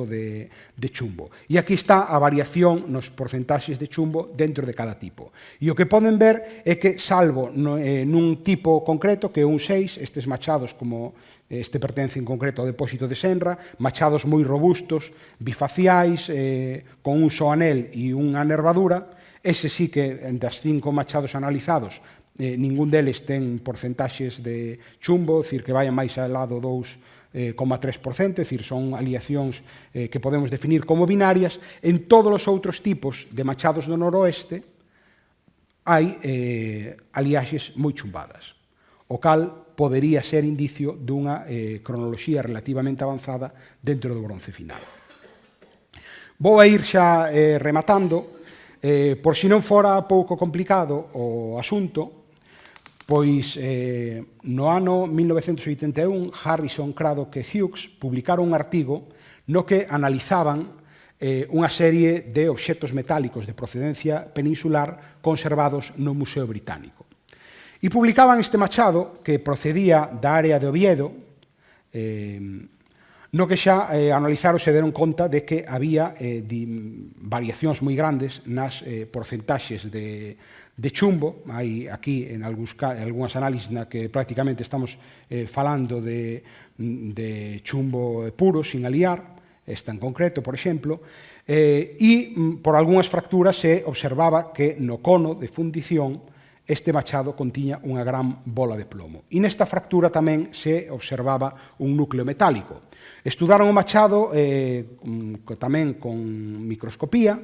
de chumbo. E aquí está a variación nos porcentaxes de chumbo dentro de cada tipo. E o que poden ver é que, salvo nun tipo concreto, que é un 6, estes machados, como este pertence en concreto ao depósito de Senra, machados moi robustos, bifaciais, con un só anel e unha nervadura. Ese sí que, entre as 5 machados analizados, ningún deles ten porcentaxes de chumbo, é dicir, que vayan máis ao lado 2,3%, é dicir, son aliacións que podemos definir como binarias. En todos os outros tipos de machados do noroeste hai aliaxes moi chumbadas, o cal podería ser indicio dunha cronoloxía relativamente avanzada dentro do bronce final. Vou a ir xa rematando. Por si non fora pouco complicado o asunto, pois no ano 1981 Harrison, Craddock e Hughes publicaron un artigo no que analizaban unha serie de obxectos metálicos de procedencia peninsular conservados no Museo Británico. E publicaban este machado que procedía da área de Oviedo, no que xa analizaron se deron conta de que había variacións moi grandes nas porcentaxes de chumbo. Hai aquí en algúns análisis na que prácticamente estamos falando de chumbo puro, sin aliar, esta en concreto, por exemplo, e por algunhas fracturas se observaba que no cono de fundición este machado contiña unha gran bola de plomo. E nesta fractura tamén se observaba un núcleo metálico. Estudaron o machado tamén con microscopía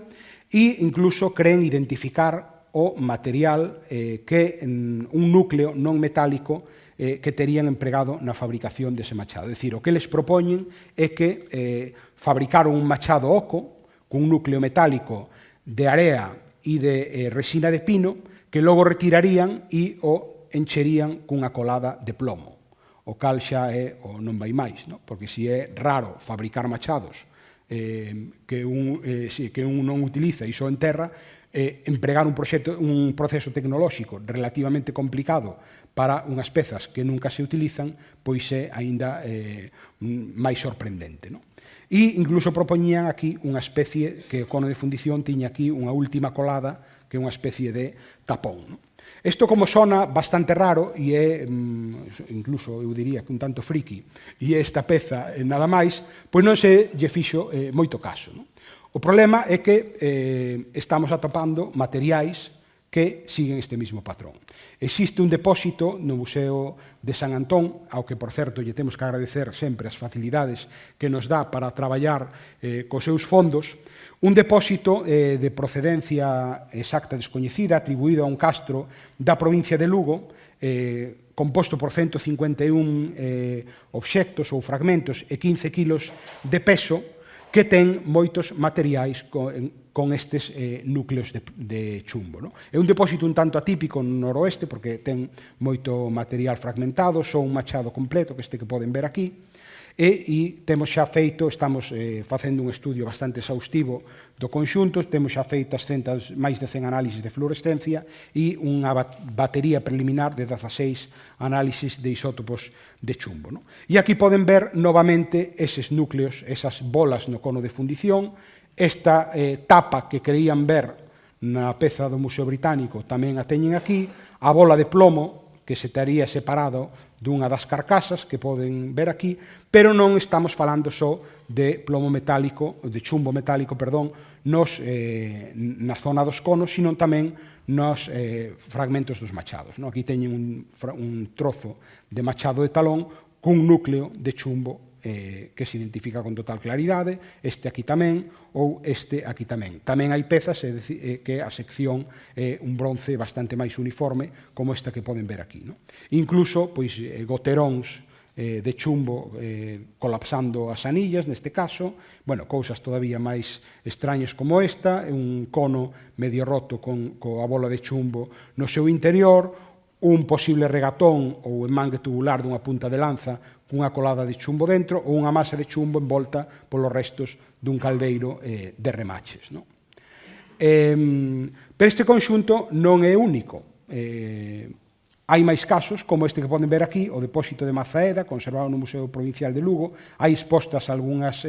e incluso creen identificar o material que un núcleo non metálico que terían empregado na fabricación dese machado. É dicir, o que eles propoñen é que fabricaron un machado oco con un núcleo metálico de area e de resina de pino que logo retirarían e o encherían cunha colada de plomo, o cal xa é o non vai máis, no? Porque se é raro fabricar machados que un non utiliza e só enterra, empregar un proceso tecnolóxico relativamente complicado para unhas pezas que nunca se utilizan, pois é aínda máis sorprendente, no? E incluso propoñían aquí unha especie que o cono de fundición tiña aquí unha última colada que é unha especie de tapón, no? Isto como sona bastante raro e é, incluso eu diría que un tanto friki, e esta peza nada máis, pois non se lle fixo moito caso, no? O problema é que estamos atopando materiais que siguen este mismo patrón. Existe un depósito no Museo de San Antón, ao que, por certo, lle temos que agradecer sempre as facilidades que nos dá para traballar cos seus fondos, un depósito de procedencia exacta descoñecida, atribuído a un castro da provincia de Lugo, composto por 151 obxectos ou fragmentos e 15 kilos de peso, que ten moitos materiais con estes núcleos de chumbo, no? É un depósito un tanto atípico no noroeste, porque ten moito material fragmentado, só un machado completo, que este que poden ver aquí, e temos xa feito, estamos facendo un estudio bastante exhaustivo do conxunto, temos xa feitas máis de 100 análisis de fluorescencia e unha batería preliminar de 16 análisis de isótopos de chumbo, no? E aquí poden ver novamente eses núcleos, esas bolas no cono de fundición, esta tapa que creían ver na peza do Museo Británico tamén a teñen aquí, a bola de plomo que se tería separado dunha das carcasas que poden ver aquí, pero non estamos falando só de plomo metálico, de chumbo metálico, perdón, na zona dos conos, sino tamén nos fragmentos dos machados, no? Aquí teñen un trozo de machado de talón cun núcleo de chumbo que se identifica con total claridade, este aquí tamén, ou este aquí tamén. Tamén hai pezas que a sección é un bronce bastante máis uniforme, como esta que poden ver aquí, no? Incluso, pois, goteróns de chumbo colapsando as anillas, neste caso, bueno, cousas todavía máis extrañas como esta, un cono medio roto coa bola de chumbo no seu interior, un posible regatón ou enmangue tubular dunha punta de lanza cunha colada de chumbo dentro ou unha masa de chumbo envolta polos restos dun caldeiro de remaches, no? Pero este conxunto non é único. Hai máis casos, como este que poden ver aquí, o depósito de Mazaeda, conservado no Museo Provincial de Lugo. Hai expostas algunhas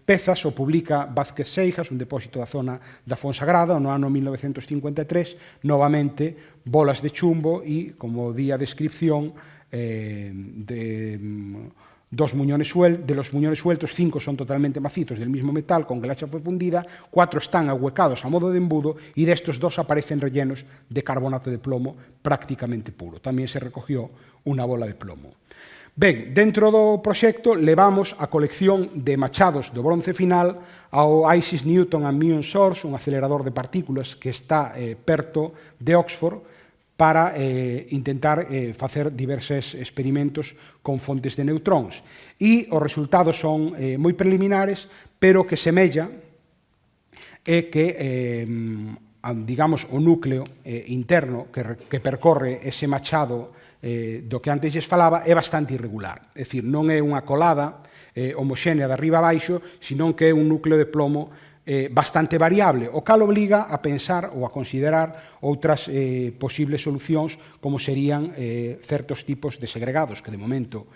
pezas, o publica Vázquez Seijas, un depósito da zona da Fonsagrada, no ano 1953, novamente, bolas de chumbo e, como di a descripción, de los muñones sueltos, 5 son totalmente macizos del mismo metal con que la hacha fue fundida, 4 están ahuecados a modo de embudo y de estos 2 aparecen rellenos de carbonato de plomo prácticamente puro. Tamén se recogió unha bola de plomo. Ben, dentro do proxecto levamos a colección de machados do bronce final ao ISIS Newton and Muon Source, un acelerador de partículas que está perto de Oxford, para intentar facer diversos experimentos con fontes de neutróns. E os resultados son moi preliminares, pero que semella é que, digamos, o núcleo interno que percorre ese machado do que antes lles falaba é bastante irregular. É dicir, non é unha colada homoxénea de arriba a baixo, senón que é un núcleo de plomo bastante variable, o cal obliga a pensar ou a considerar outras posibles solucións como serían certos tipos de segregados que de momento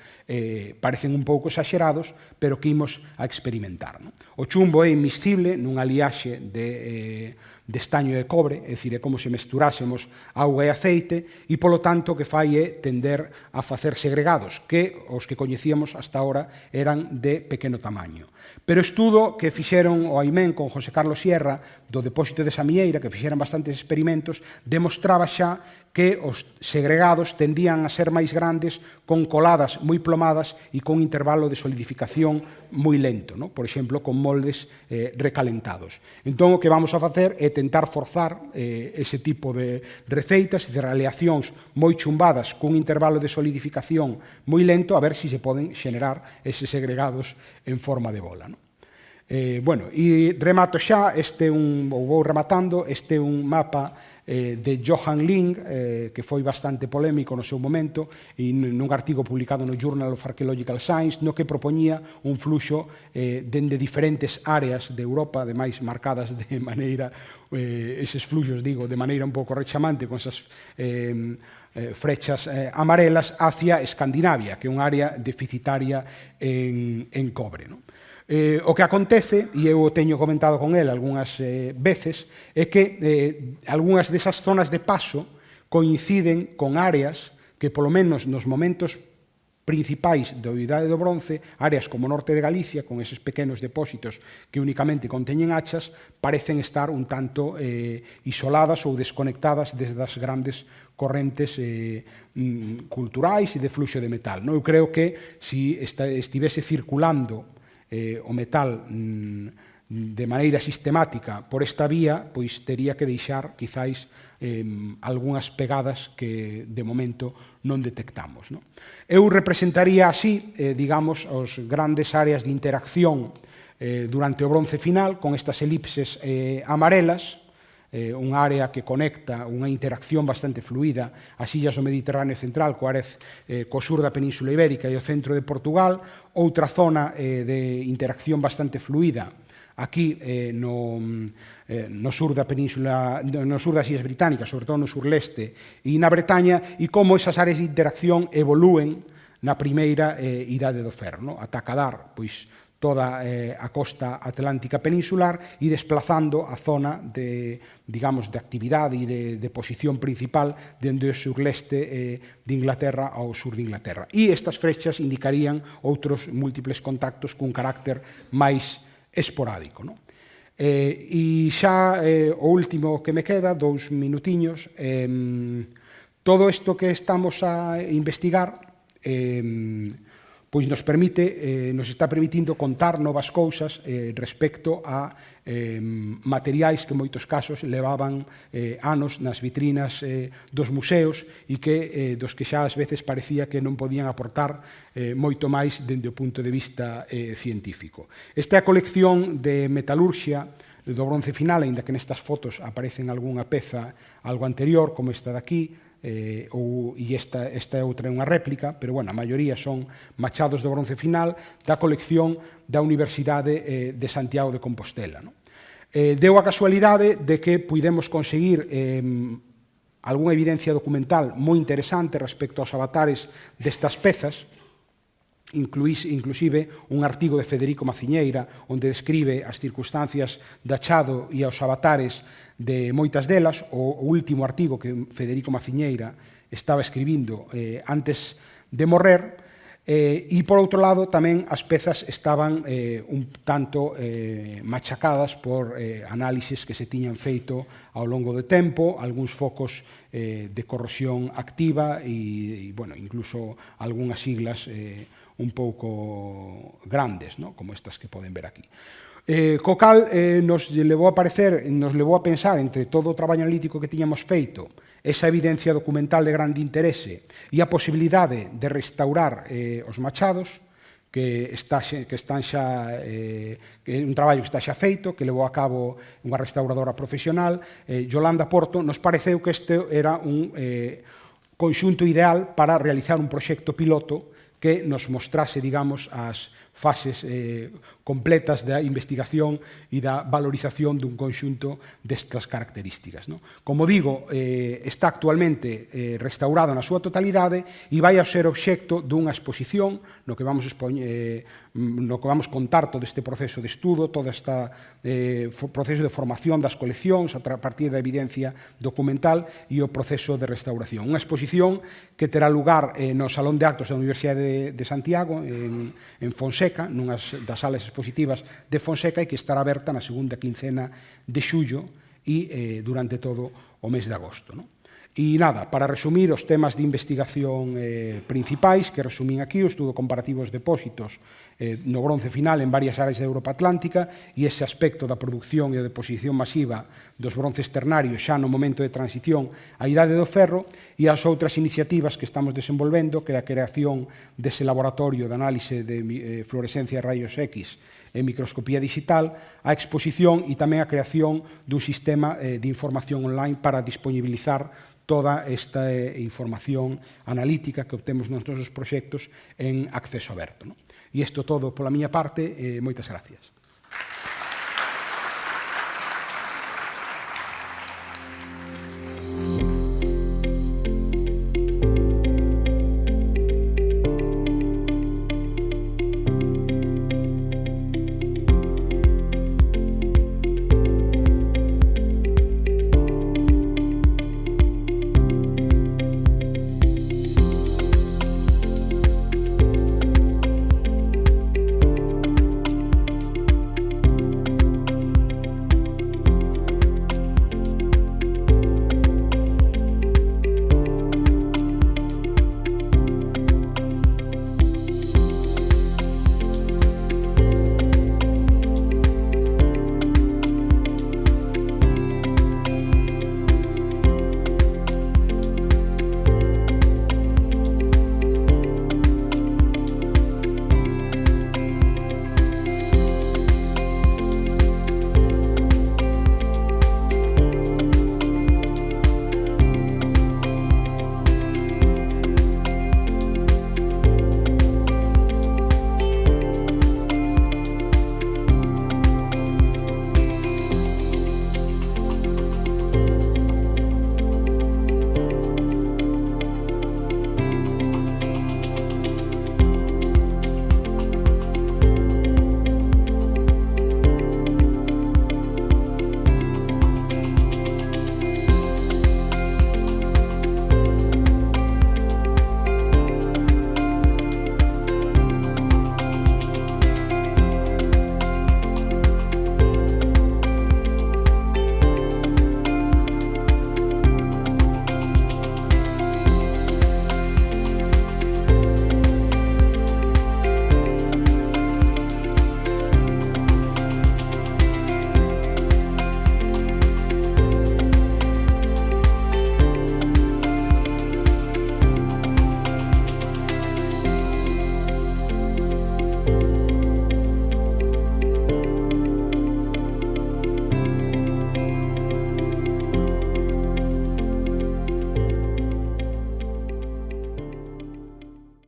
parecen un pouco exagerados, pero que imos a experimentar, no? O chumbo é inmiscible nunha liaxe de de estaño de cobre, é dicir, é como se mesturásemos auga e aceite, e polo tanto o que fai é tender a facer segregados, que os que coñecíamos hasta ahora eran de pequeno tamaño. Pero estudo que fixeron o AIMEN con José Carlos Sierra do depósito de Samieira, que fixeran bastantes experimentos, demostraba xa que os segregados tendían a ser máis grandes con coladas moi plomadas e con un intervalo de solidificación moi lento, por exemplo, con moldes recalentados. Entón, o que vamos a facer é tentar forzar ese tipo de receitas e de aleacións moi chumbadas con un intervalo de solidificación moi lento a ver se se poden xenerar eses segregados en forma de bola. Bueno, e remato xa, vou rematando, este é un mapa de Johan Ling, que foi bastante polémico no seu momento, e nun artigo publicado no Journal of Archaeological Science, no que propoñía un fluxo dende diferentes áreas de Europa, ademais marcadas de maneira, eses fluxos, digo, de maneira un pouco rechamante, con esas frechas amarelas, hacia Escandinavia, que é unha área deficitaria en cobre, o que acontece, e eu o teño comentado con ele algunhas veces, é que algunhas desas zonas de paso coinciden con áreas que, polo menos nos momentos principais da Idade do Bronce, áreas como o norte de Galicia, con eses pequenos depósitos que únicamente conteñen hachas, parecen estar un tanto isoladas ou desconectadas desde as grandes correntes culturais e de fluxo de metal. Eu creo que se estivese circulando o metal de maneira sistemática por esta vía, pois tería que deixar, quizáis, algunhas pegadas que de momento non detectamos. Eu representaría así, digamos, os grandes áreas de interacción durante o Bronce final, con estas elipses amarelas, unha área que conecta unha interacción bastante fluida as illas do Mediterráneo central co sur da Península Ibérica e o centro de Portugal, outra zona de interacción bastante fluida aquí no sur da Península, no sur das Illas Británicas, sobre todo no sur-leste e na Bretaña, e como esas áreas de interacción evolúen na primeira Idade do Ferro, ata acadar, pois, toda a costa atlántica peninsular e desplazando a zona de, digamos, de actividade e de posición principal dende o surleste de Inglaterra ao sur de Inglaterra. E estas frechas indicarían outros múltiples contactos cun carácter máis esporádico. E xa o último que me queda, 2 minutiños, todo isto que estamos a investigar pois nos está permitindo contar novas cousas respecto a materiais que en moitos casos levaban anos nas vitrinas dos museos e dos que xa ás veces parecía que non podían aportar moito máis dende o punto de vista científico. Esta é a colección de metalurxia do Bronce final, aínda que nestas fotos aparecen algunha peza algo anterior, como esta daqui, e esta outra é unha réplica, pero, bueno, a maioría son machados do Bronce final da colección da Universidade de Santiago de Compostela. Deu a casualidade de que puidemos conseguir algunha evidencia documental moi interesante respecto aos avatares destas pezas, inclusive un artigo de Federico Maciñeira onde describe as circunstancias de achado e os avatares de moitas delas. O último artigo que Federico Maciñeira estaba escribindo antes de morrer, e, por outro lado, tamén as pezas estaban un tanto machacadas por análisis que se tiñan feito ao longo do tempo, algúns focos de corrosión activa e, bueno, incluso algunhas siglas un pouco grandes, como estas que poden ver aquí. Co cal nos levou a pensar, entre todo o traballo analítico que tiñamos feito, esa evidencia documental de grande interese e a posibilidade de restaurar os machados, que están xa, que é un traballo que está xa feito, que levou a cabo unha restauradora profesional, Yolanda Porto. Nos pareceu que este era un conxunto ideal para realizar un proxecto piloto que nos mostrase, digamos, as fases completas da investigación e da valorización dun conxunto destas características. Como digo, está actualmente restaurado na súa totalidade e vai a ser obxecto dunha exposición no que vamos contar todo este proceso de estudo, todo este proceso de formación das coleccións a partir da evidencia documental e o proceso de restauración. Unha exposición que terá lugar no Salón de Actos da Universidade de Santiago, en Fonseca, nunha das salas expositivas de Fonseca, e que estará aberta na segunda quincena de xullo e durante todo o mes de agosto. E nada, para resumir os temas de investigación principais, que resumín aquí, o estudo comparativo dos depósitos no bronce final en varias áreas da Europa Atlántica e ese aspecto da produción e a deposición masiva dos bronces ternarios xa no momento de transición á idade do ferro, e as outras iniciativas que estamos desenvolvendo, que é a creación dese laboratorio de análise de fluorescencia de rayos X e microscopía digital, a exposición e tamén a creación dun sistema de información online para disponibilizar toda esta información analítica que obtemos nos nosos proxectos en acceso aberto. E isto todo pola miña parte, moitas gracias.